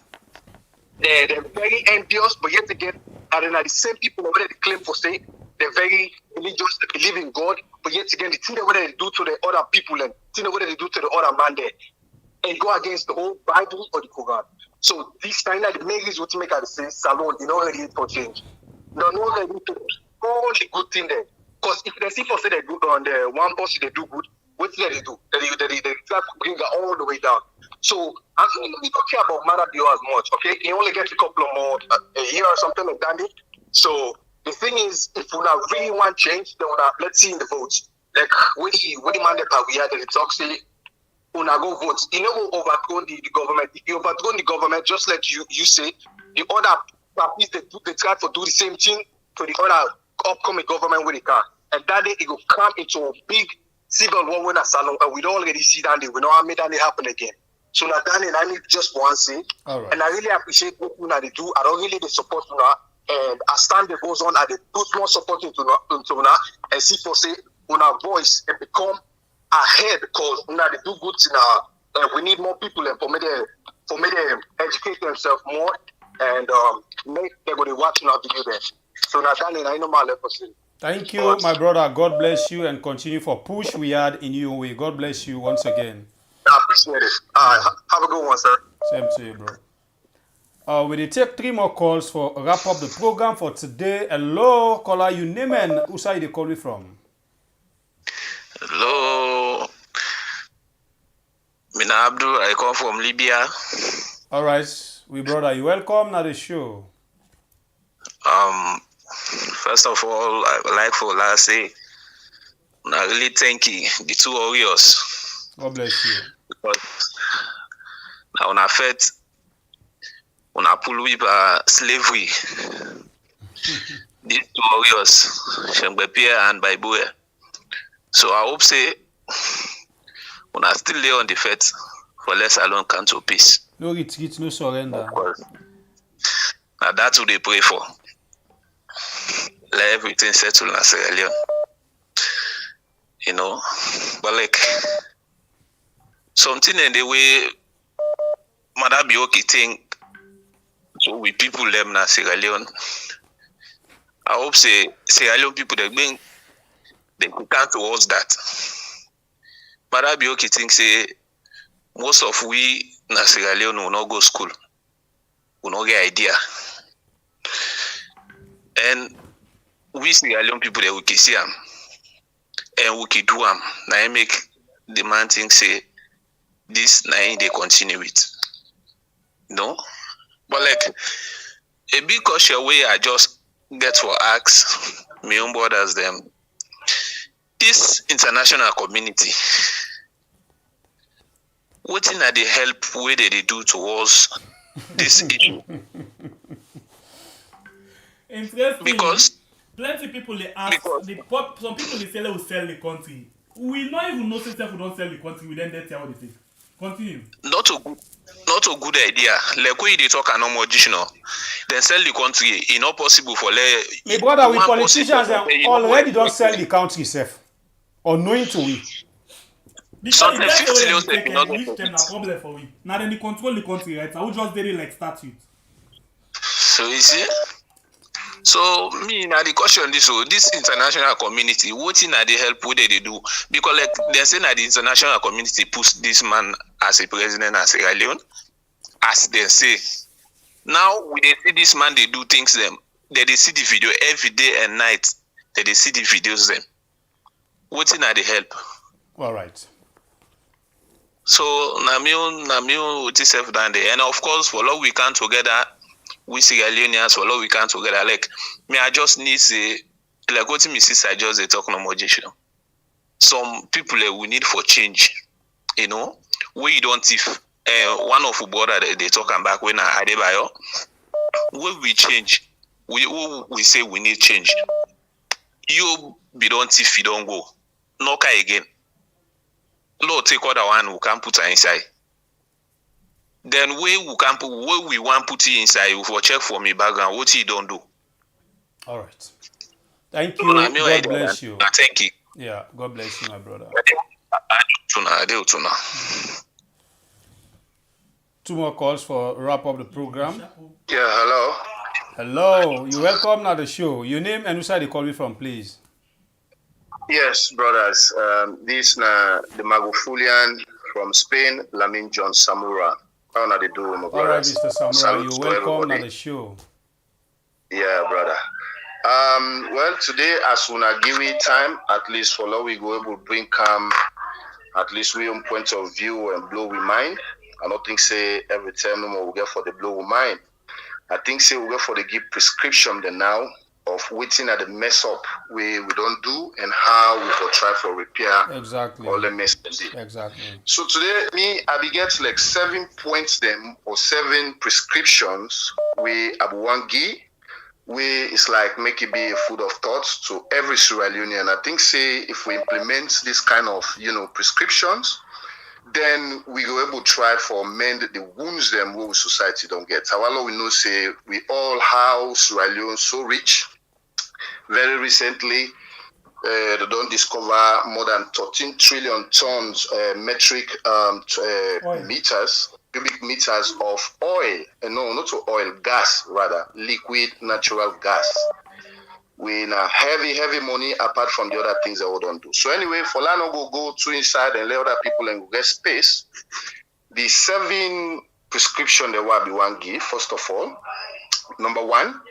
they're very envious, but yet again, and then the same people over there they claim for say they're very religious, they believe in God, but yet again, the thing that they do to the other people and the thing that they do to the other man there, and go against the whole Bible or the Quran. So this time that the main reason what to make at say salon, you know, ready for change. No, ready to all the good thing there. Because if they see for say they do on the one person they do good, what do they do? They try to bring it all the way down. So I think we don't care about Marabio as much, okay? He only gets a couple of more a year or something like that. So the thing is, if we not really want change, then let's see in the votes. Like when the man that we had the talk say una go vote. You know who overthrow the government. If you overthrow the government, just like you say, the other parties they try to do the same thing to the other upcoming government when they can. And that day it will come into a big civil war when a salon and we don't already see that day. We know how made that happen again. So now Danny, I need just one thing. Right. And I really appreciate what they do. I don't really support Una. And as time goes on, I do more supporting to Una and see for say Una voice and become ahead because they do good in we need more people and for me to educate themselves more and make them go to watch our video there. So now Danny, I know my level. Thank you, my brother. God bless you and continue for push we had in your way. God bless you once again. I appreciate it. Have a good one, sir. Same to you, bro. We will take 3 more calls for wrap up the program for today. Hello, caller, you name and who side they call me from? Hello. Mina Abdul, I come from Libya. All right, we brother, you welcome to the show. First of all, I would like for last say, I really thank you, the 2 warriors. God bless you. Because now on a fete, on a pull with slavery. These 2 warriors, Shengbepier and Bible. So I hope say, when I still lay on the fete, for less alone come to peace. No retreat, no surrender. Now that's what they pray for. Let everything settle in Sierra Leone. You know, but like something in the way Madam Bioki think so we people them na Sierra Leone. I hope say Sierra Leone people they could come towards that. Madam Bioki think say most of we na Sierra Leone will not go school. Will not get idea. And we Sierra Leone people that we can see them and we can do them. Now I make the man think say this now they continue it. No? But like a big caution way I just get for ask my own brothers them. This international community, what are the help way they do towards this issue? Interesting. Because plenty people they ask, some people they say they will sell the country. We not even notice if we don't sell the country, we then tell what they say. Continue. Not a good idea. Like when they talk no more additional, then sell the country. It's not possible for my brother, we politicians already don't sell the country safe. Or knowing to we. Because if that's the way they take it, which them a problem for we. Now then they control the country, right? I would just did it like statute. So you see? So me now the question this international community, what in they help what they do? Because like they say that the international community puts this man as a president as Sierra Leone, as they say. Now we they see this man they do things them. They see the video every day and night. They see the videos them. What in they help? All right. So Namio what is self down there. And of course for all we can together. We Sierra Leoneans for all we can together. Like me, I just need say like what me sister just talk no more. Some people we need for change. You know, where you don't thief. One of the brother they talk and back when I Adebayo, when we change, we say we need change. You be don't thief, you don't go. No car again. Lord take other one who can put her inside. Then where we want put it inside, we will check for me background what he don't do. All right. Thank you. God bless you. Thank you. Yeah, God bless you, my brother. Two more calls for wrap up the program. Yeah, hello. Hello, you welcome now the show. Your name and where you call me from, please. Yes, brothers. This na the Magofulian from Spain, Lamin John Samura. How na they do, my brothers? All right, Mr. Samura, you welcome now the show. Yeah, brother. Well, today, as soon as give it time, at least for now, we go able to bring calm, at least we own point of view and blow we mind. I don't think say every time no more we get for the blow we mind. I think say we get for the give prescription then now of waiting at the mess up we don't do and how we will try for repair exactly all the mess. Exactly. So today, I be get like 7 points them or 7 prescriptions we have one give. It's like make it be a food of thoughts to every Sierra Leonean. I think say if we implement this kind of prescriptions, then we go able to try for mend the wounds them where society don't get. However, we know say we all how Sierra Leone so rich. Very recently, they don't discover more than 13 trillion tons metric meters. Cubic meters of oil, no, not oil, gas rather, liquid natural gas. We in a heavy money apart from the other things that we don't do. So anyway, for Lano go to inside and let other people and go get space. The 7 prescription that will be one give. First of all, number 1,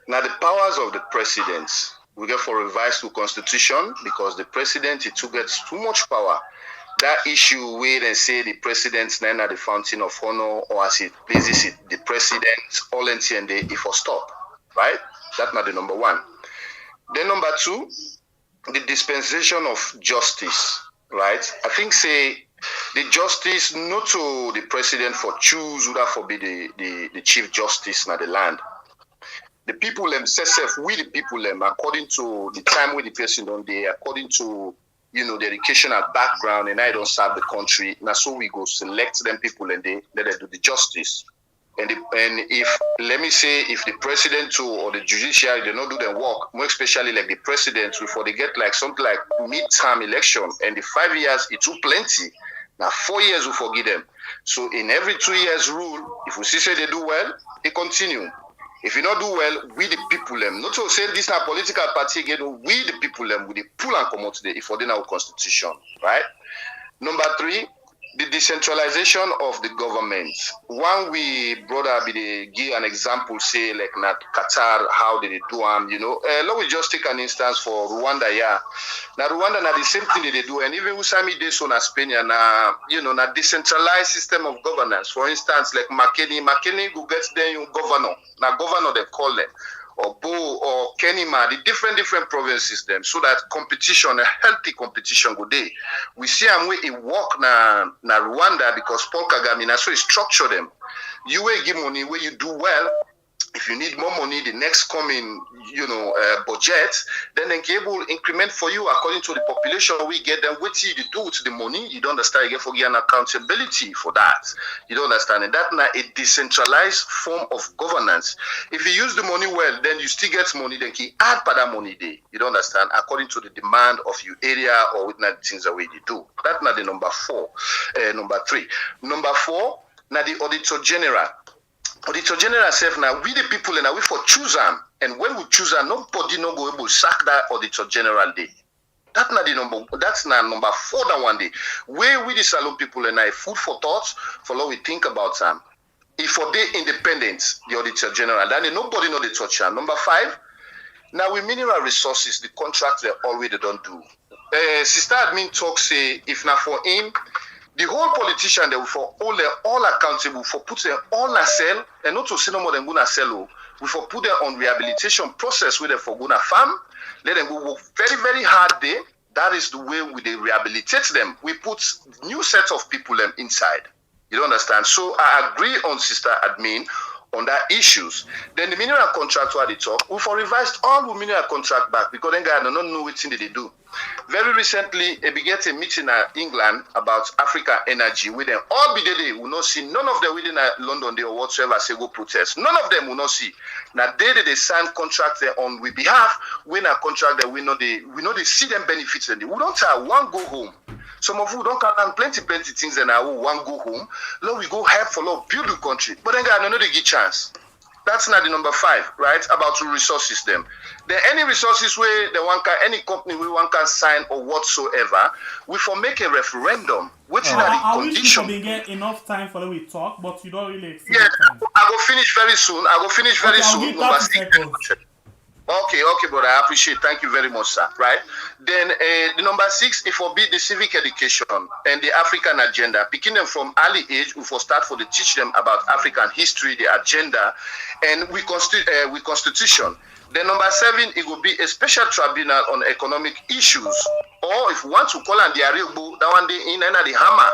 now the powers of the president. We get for revise to constitution because the president gets too much power. That issue where they say the president's name at the fountain of honor or as it pleases it, the president all and they if or stop, right? That's not the number 1. Then number 2, the dispensation of justice, right? I think say the justice not to the president for choose who that for be the chief justice in the land. The people themselves, we the people them according to the time where the person don't they according to the educational background and I don't serve the country. Now so we go select them people and they let them do the justice. And if let me say if the president too or the judiciary they not do their work, more especially like the president before they get like something like mid-term election and the 5 years it too plenty. Now 4 years we forgive them. So in every 2 years rule, if we see say they do well, they continue. If you not do well, we the people them. Not to say this na political party again, we the people them, we the pull and come out today if for our constitution, right? Number 3, the decentralization of the government. One we brother be the give an example, say like not Qatar, how did they do let me just take an instance for Rwanda, yeah. Now Rwanda na the same thing they do, and even Usami de so na Spain na na decentralized system of governance. For instance, like Makeni go get them governor. Now governor they call them. Or Bo or Kenima, the different provinces them, so that competition, a healthy competition go day. We see them way it work na Rwanda because Paul Kagame na so he structure them. You will give money where you do well. If you need more money, the next coming, budget, then they can able increment for you according to the population we get. Then what you do with the money, you don't understand. You get for an accountability for that. You don't understand, and that's not a decentralized form of governance. If you use the money well, then you still get money. Then you add for that money there. You don't understand according to the demand of your area or with the things that we do. That's not the number 3. Number 4, now the Auditor General. Auditor General self now we the people and we for choose them, and when we choose them, nobody no go able to sack that Auditor General day. That's not number 4 that one day. Where we the salon people and I food for thoughts for what we think about them. If for they independent, the Auditor General, then nobody know the touch them. Number 5, now with mineral resources, the contract they always they don't do. Sister admin talk say if not for him. The whole politician they will for all accountable for put them all a cell and not to say no more than gonna sell. We for put them on rehabilitation process where they for gonna farm, let them go work very, very hard day That is the way we rehabilitate them. We put new set of people inside. You understand? So I agree on Sister Admin on that issues. Then the mineral contract where they talk, we've revised all the mineral contract back because then guys don't know what thing they do. Very recently, we get a meeting in England about Africa energy. With them all be there, will not see none of them within London there or whatsoever say go protest. None of them will not see. Now they sign contract there on we behalf. When a contract that we know they see them benefits and we don't have one go home. Some of you don't can plenty things and I will one go home. Lord, we go help for Lord build the country. But then guys, no they get chance. That's not the number 5, right? About to resources them. There any resources where the one can any company we one can sign or whatsoever, we for make a referendum. Which are the condition. I wish we get enough time for the we talk, but you don't really extend time. I will finish very soon. Number 6. Okay, brother. I appreciate it. Thank you very much, sir. Right? Then the number 6, it will be the civic education and the African agenda. Picking them from early age, we will start to teach them about African history, the agenda, and we constitution. Then number 7, it will be a special tribunal on economic issues. Or if you want to call on the Aribu, that one day in the hammer.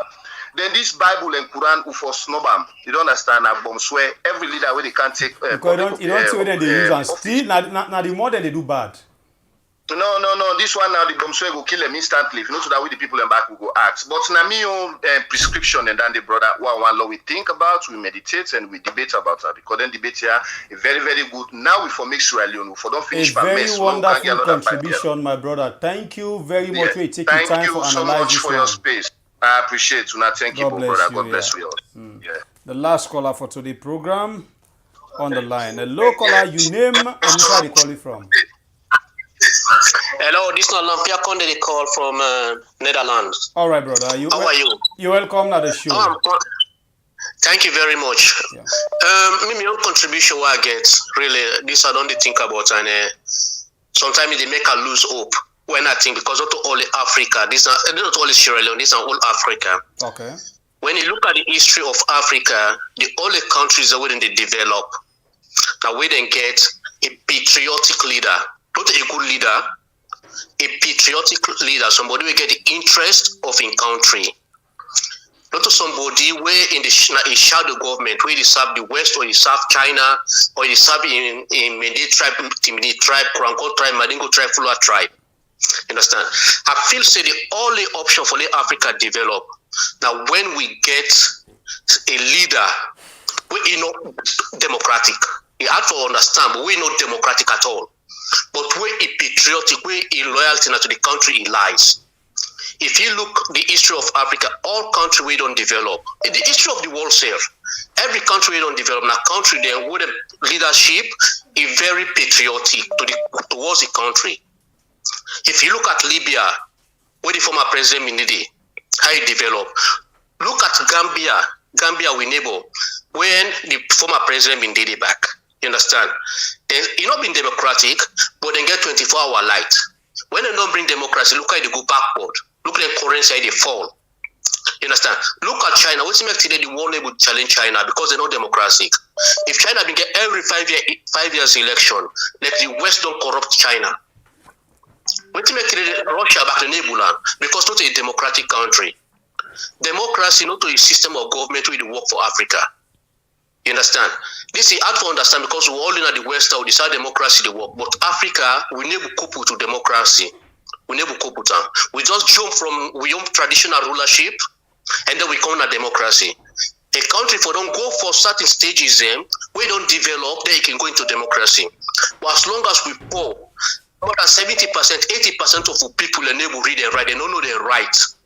Then this Bible and Quran for snobam. You don't understand that bomb swear every leader where they can't take because you don't see whether they use and still now the more than they do bad. No. This one now the bomb swear will kill them instantly. If you know so that way the people in back will go ask. But now me own prescription and then the brother one law we think about, we meditate and we debate about that. Because then debate here is very, very good. Now we for make Sierra Leone, we for don't finish a very wonderful contribution, my brother. Thank you very much for taking time for analyzing. Thank you so much for your space. I appreciate you. Thank you, brother. God bless you. Yeah. The last caller for today's program on the line. Hello, caller. You name and where you call it from? Hello, this is Olympia Conde. They call from Netherlands. All right, brother. How are you? You're welcome to the show. Thank you very much. Yeah. My own contribution what I get really this I don't think about and sometimes they make us lose hope. When I think because not only Africa, this not only Sierra Leone, this is all Africa. Okay. When you look at the history of Africa, the only countries that when they develop, that we then get a patriotic leader, not a good leader, a patriotic leader, somebody will get the interest of in country. Not to somebody where in a shadow government, where they serve the West or they serve China or they serve in Mende tribe, Timini tribe, Kuranko tribe, Madingo tribe, Fula tribe. Understand? I feel say the only option for the Africa develop now when we get a leader we not democratic. You have to understand, but we're not democratic at all. But we're a patriotic, we're in loyalty to the country it lies. If you look the history of Africa, all countries we don't develop. In the history of the world self, every country we don't develop, now country there with the leadership is very patriotic towards the country. If you look at Libya, where the former president Minidi, how he developed. Look at Gambia we neighbor, when the former president Minidi back. You understand? It's not been democratic, but they get 24-hour light. When they don't bring democracy, look how they go backward. Look at the currency, they fall. You understand? Look at China. What's the today the world able to challenge China because they're not democratic. If China been get every 5 years election, let the West don't corrupt China. What make Russia back to Nebula because not a democratic country. Democracy not a system of government will work for Africa. You understand? This is hard to understand because we're all in the West or decide democracy they work. But Africa, we never couple to democracy. We never couple to them. We just jump from traditional rulership and then we come to democracy. A country for don't go for certain stages we don't develop, then you can go into democracy. But as long as we pour more than 70%, 80% of the people are able to read and write. They don't know their rights.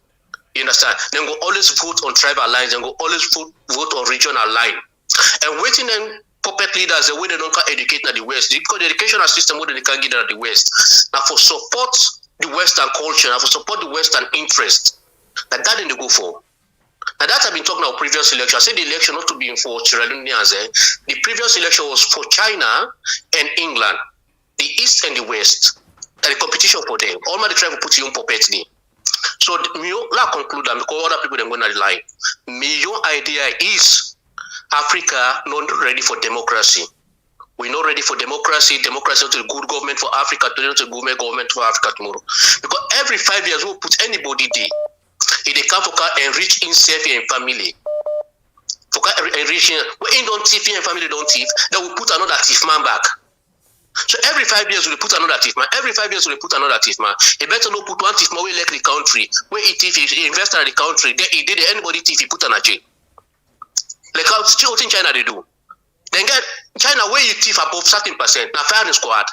You understand? Then go always vote on tribal lines and go always vote on regional line. And waiting them puppet leaders the way they don't educate in the West. Because the educational system where they can't get in the West. Now for support the Western culture, now for support the Western interest. Now that didn't go for. Now that I've been talking about previous election. I said the election not to be for Sierra Leoneans. The previous election was for China and England. The East and the West, and the competition for them. All my try to put you on puppetly. So, I conclude that because other people are going to lie. My idea is Africa not ready for democracy. We're not ready for democracy. Democracy is not a good government for Africa today, not a good government for Africa tomorrow. Because every 5 years, we'll put anybody there. If they come for enrich himself and family, for enriching, when he don't thief and family don't thief, then we put another thief man back. So every 5 years, we put another thief man. Every 5 years, we put another thief man. He better not put one thief man, we like the country. Where he thief, he invest in the country. Then he did anybody thief, he put on a jail. Like how still in China they do. Then get China where you thief above certain percent. Now firing squad.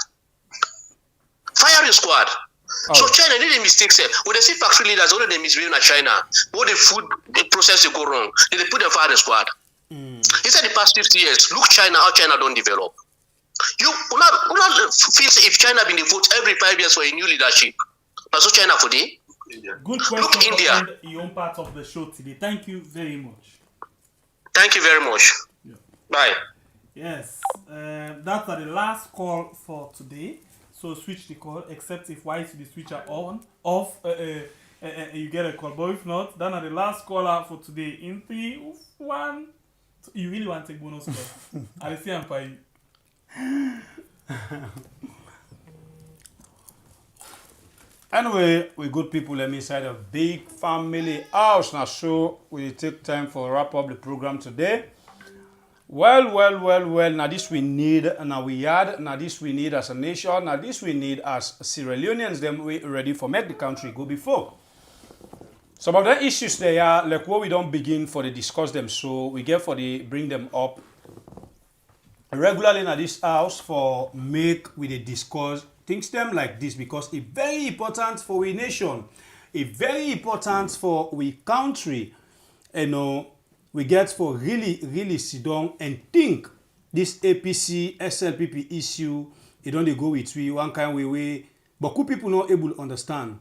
Firing squad. So China did a mistake, sir. When they see factory leaders, all of them misbehave in China. What the food process they go wrong. Then they put them firing squad. He said the past 50 years, look China, how China don't develop. You not feel if China been the vote every 5 years for a new leadership. But so China for the Good question. Look India. Your own part of the show today. Thank you very much. Thank you very much. Yeah. Bye. Yes, that's the last call for today. So switch the call, except if while the switcher off, you get a call. But if not, then the last caller for today. In 3, 1. You really want to take bonus call? I'll see I'm fine. Anyway, we good people them inside a big family house now, so we take time for wrap up the program today. Well, now this we need, now we had, now this we need as a nation, now this we need as Sierra Leoneans, them we ready for make the country go before. Some of the issues they are, like what we don't begin for the discuss them, so we get for the bring them up regularly in this house for make we the discuss things them like this, because it's very important for we nation, it's very important for we country, you know, we get for really sit down and think this APC SLPP issue, it don't go with we one kind way, but could people not able to understand,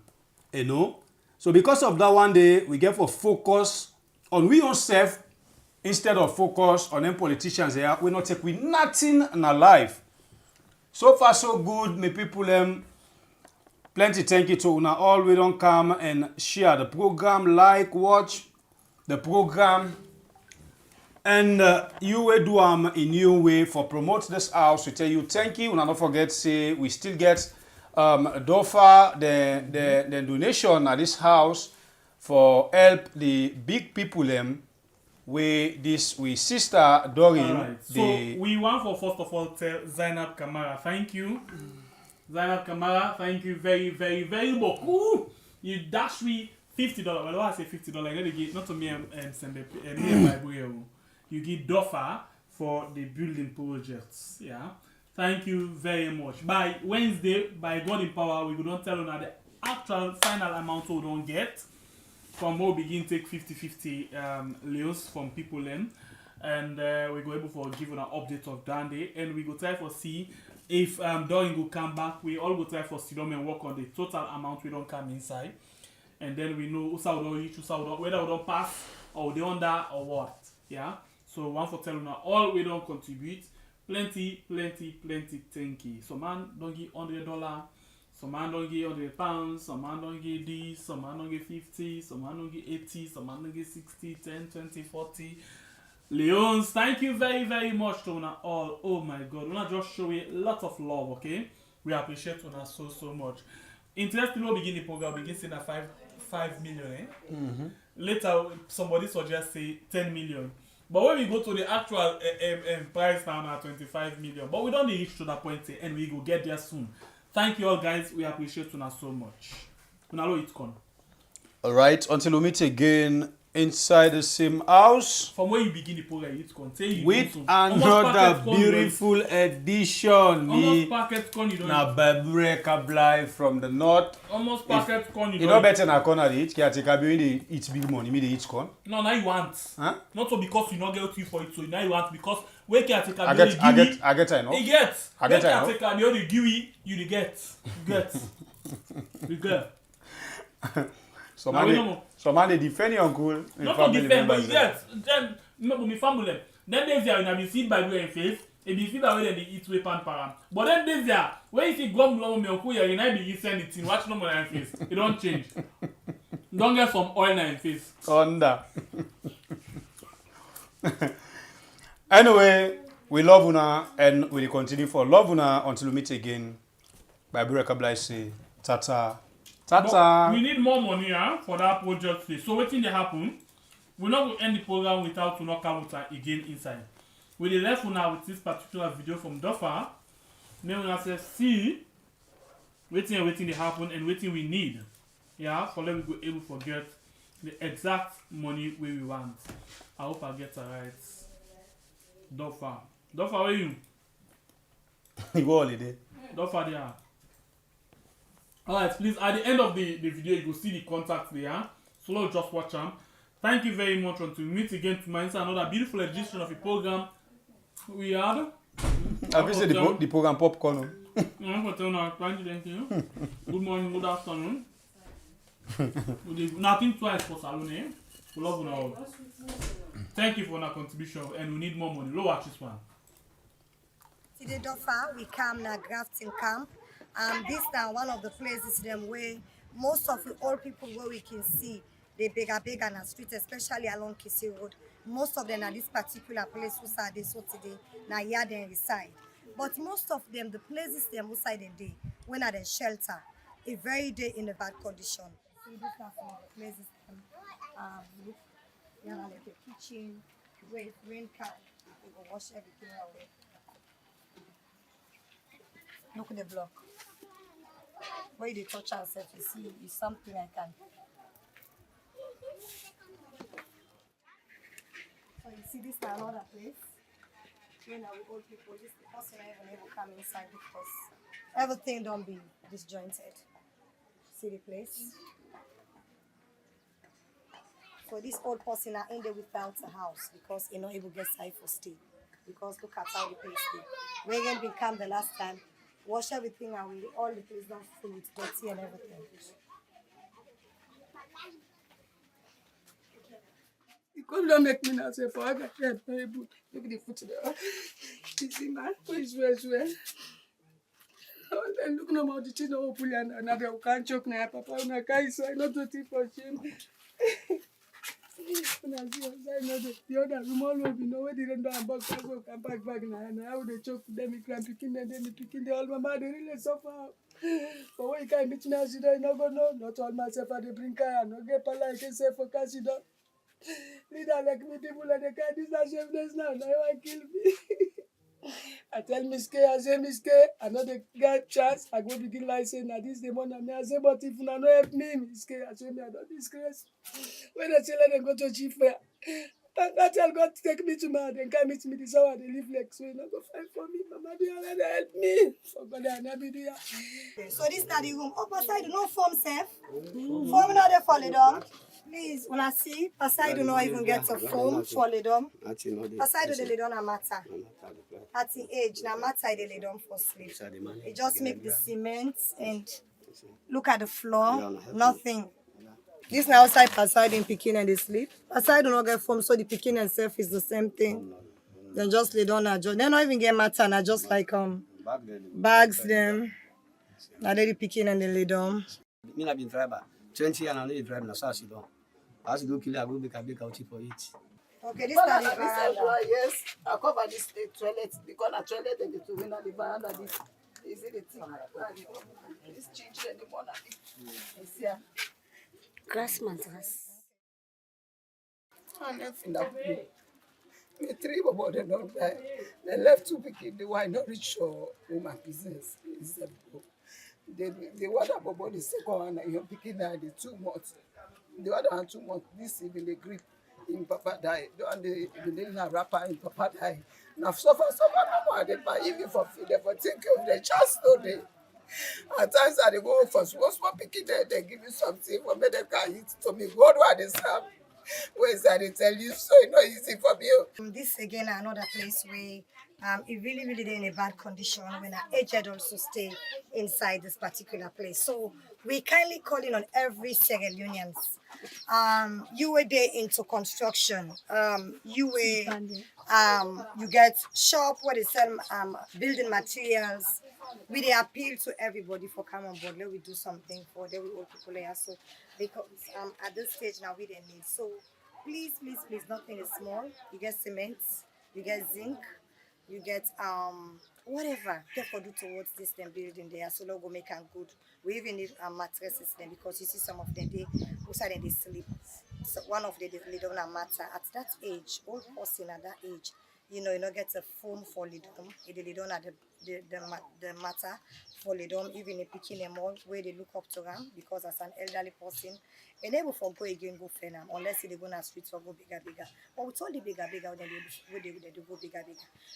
you know? So because of that, one day we get for focus on we ourselves instead of focus on them politicians here. We not take with nothing in our life. So far so good, my people plenty thank you to una all we don't come and share the program, like, watch the program, and you will do in new way for promote this house. We tell you thank you. Una don't forget say we still get DOFA the donation at this house for help the big people we sister Doreen. Right. So we want for first of all tell Zainab Kamara thank you. Zainab Kamara, thank you very much. Ooh, you dash me $50. Well, I say $50. I gotta give not to me and send me my boy. You give DOFA for the building projects. Yeah. Thank you very much. By Wednesday, by God in power, we will not tell you now the actual final amount we don't get. From what we begin take 50-50 leos from people then. And we go able for give an update of that day. And we go try for see if Doreen will come back. We all go try for see them and work on the total amount we don't come inside. And then we know whether we don't pass or they under or what. Yeah. So one for telling now all we don't contribute. Plenty, thank you. Some man don't give $100, some man don't give £100, some man don't give this, some man don't give 50, some man don't give 80, some man don't give 60, 10, 20, 40. Leons, thank you very much to una all. Oh my God, una just show a lot of love, okay? We appreciate una so much. Interesting, we'll begin the program, begin saying that 5 million, eh? Mm-hmm. Later, somebody suggest say 10 million. But when we go to the actual price now at 25 million, but we don't reach to that point and we will get there soon. Thank you all guys, we appreciate you so much. Alright, until we meet again inside the same house. From where you begin the program, it's con. With another beautiful edition. Almost packet con you don't. Na Babre Kablai from the north. Almost packet con you don't. You know better na corner the eat. Can take a bit eat big money. Me the eat con. No, now you want. Huh? Not so because you not get you for it. So now you want because where can take a I get I know. He gets. I get I know. Take a the only give you get. You get. So man they defend your uncle. Not to defend, but yes. Then remember me family. Then there's there when I see by way in face. If you see by way they eat weapon param. But then there's there when you see gum long me uncle here, you know be send it in. Watch no more in face. It don't change. Don't get some oil in face. Under. Anyway, We love una and we'll continue for love una until we meet again. By Bureka Blai say, tata. Tata. But we need more money for that project today. So what thing they happen? We're not going to end the program without to knock out again inside. We dey left una with this particular video from Duffer. Then we say see waiting they happen and waiting we need. Yeah, for let we go able to get the exact money we want. I hope I get it right. Duffer. Duffer, where you? You go holiday. Duffer there. Alright, please at the end of the video you will see the contact there. So let's just watch them. Thank you very much until we meet again tomorrow. It's another beautiful edition of the program we had. Have you said the program popcorn? Thank you. Good morning, good afternoon. Nothing twice for Salone. We love you all. Thank you for your contribution and we need more money. Low watch this one. Today, Dofa, we come na grafting camp. This is one of the places them where most of the old people where we can see they beg on the street, especially along Kisi Road. Most of them are this particular place who are they so today na here they reside. But most of them, the places them who side the day when at the shelter, a very day in a bad condition. See this are some of the places them look, you know, like a kitchen, where if rain come, we will wash everything away. Look at the block. Where you touch yourself, you see, it's something I can. So you see this is another place. When our old people, this person never come inside because everything don't be disjointed. See the place? So this old person are in there without a house because you know able get side for stay. Because look at how the place stay. When we come the last time, wash everything away, all the place don't full with dirty and everything. You couldn't make me now say for I got that able. Look at the foot there. You see man, where's where? And look no more the thing no pull and another can't choke na papa na kai so I not to think for shame. When I see outside know the other room all will be no way they don't do and box go come back now and how they choke them me cramp picking and them picking the all mama they really suffer. But when you can't meet me as you don't go no, not all myself at the bring car no get pala I can say for cash you don't. Leader like me, people like the guy, this is shameless now. Now you want to kill me. I tell Miss K, I say Miss K, I know the guy chance. I go begin like saying that this the money. I say, but if you don't help me, Miss K, I say me I don't disgrace. When I say let them go to chief fair, that tell God to take me to man, then come meet me this hour. They live like so. You know go fight for me, Mama. They already help me. For God, I never do that. So this is the room. Up aside, no form safe. Form not they fall down. Please, when I see, aside do not even get a foam for the dom. Aside do the lay down a matter. At the age, now matter they lay down for sleep. It just make the cement and look at the floor, nothing. This now outside aside in picking and they sleep. Aside do not get foam, so the picking and self is the same thing. Then just lay down a job. They don't even get matter, and just like bags them. Now they picking and they lay down. Me have been driver 20 years and I know driving as I sit down. As you go kill I go make a big out for it. Okay, this is the veranda. Yes, I cover this toilet because the toilet and the two window the veranda. This is the thing. This children the morning. Yes, yeah. Grass mattress. And nothing that me three about them don't die. They left two pikin. The why not reach for woman business. The water about the second one and you're picking that the 2 months. The other one 2 months. This even the grip in Papa die. And the little rapper in Papa die. Now suffer no more. They buy even for food. They for take care of the chance no day. At times I go for small picking there. They give you something for me they can eat to me. God why they serve. Where is that they tell you so it's not easy for me. This again another place where it really in a bad condition when our aged also stay inside this particular place. So we kindly calling on every Sierra Leoneans. You were there into construction. You get shop where they sell building materials. We they appeal to everybody for come on board. Let we do something for the old people here. So because at this stage now we don't need. So please, nothing is small. You get cement, you get zinc. you get whatever get for do towards this them building there, so go make them good. We even need mattresses then, because you see some of them they outside and they sleep. So one of the lay down a matter at that age, old person at that age, you know get a phone for lay down. If they lay down at the matter for lay down, even a picking them all where they look up to them, because as an elderly person, and able for go again go fair them unless they go on streets or go bigger. But with all the bigger, then they do go bigger.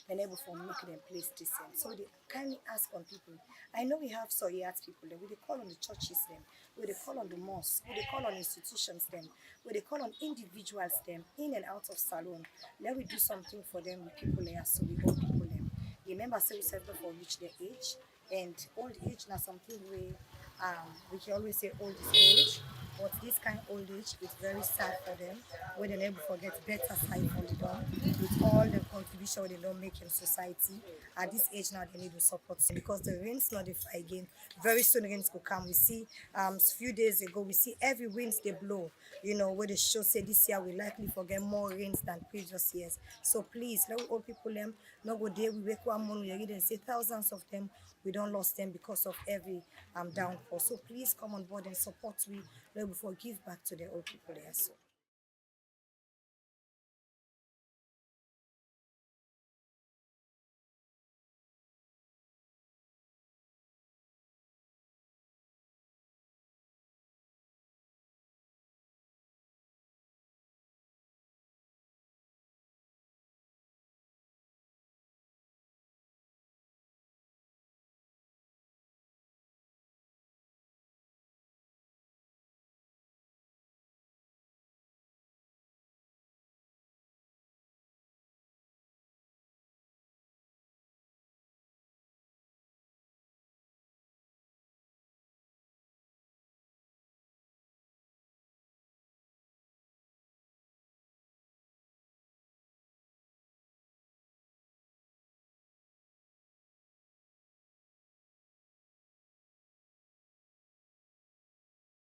Then able for make them place decent. So they kindly ask on people. I know we have Soyat people, then we they call on the churches them, we they call on the mosques, we they call on institutions them, we they call on individuals them in and out of salon. Let we do something for them with people there, so we hold people them. Remember, so we said before reach their age, and old age now something we can always say old is age, but this kind of old age is very sad for them, where they never forget better side for them with all the contribution they don't make in society. At this age now they need to support them, because the rains not if again. Very soon rains will come. We see few days ago we see every winds they blow, where the show say this year we likely forget more rains than previous years. So please let old people them no go there. We wake one morning, we read and say thousands of them we don't lost them because of every downpour. So please come on board and support we let we give back to the old people there. So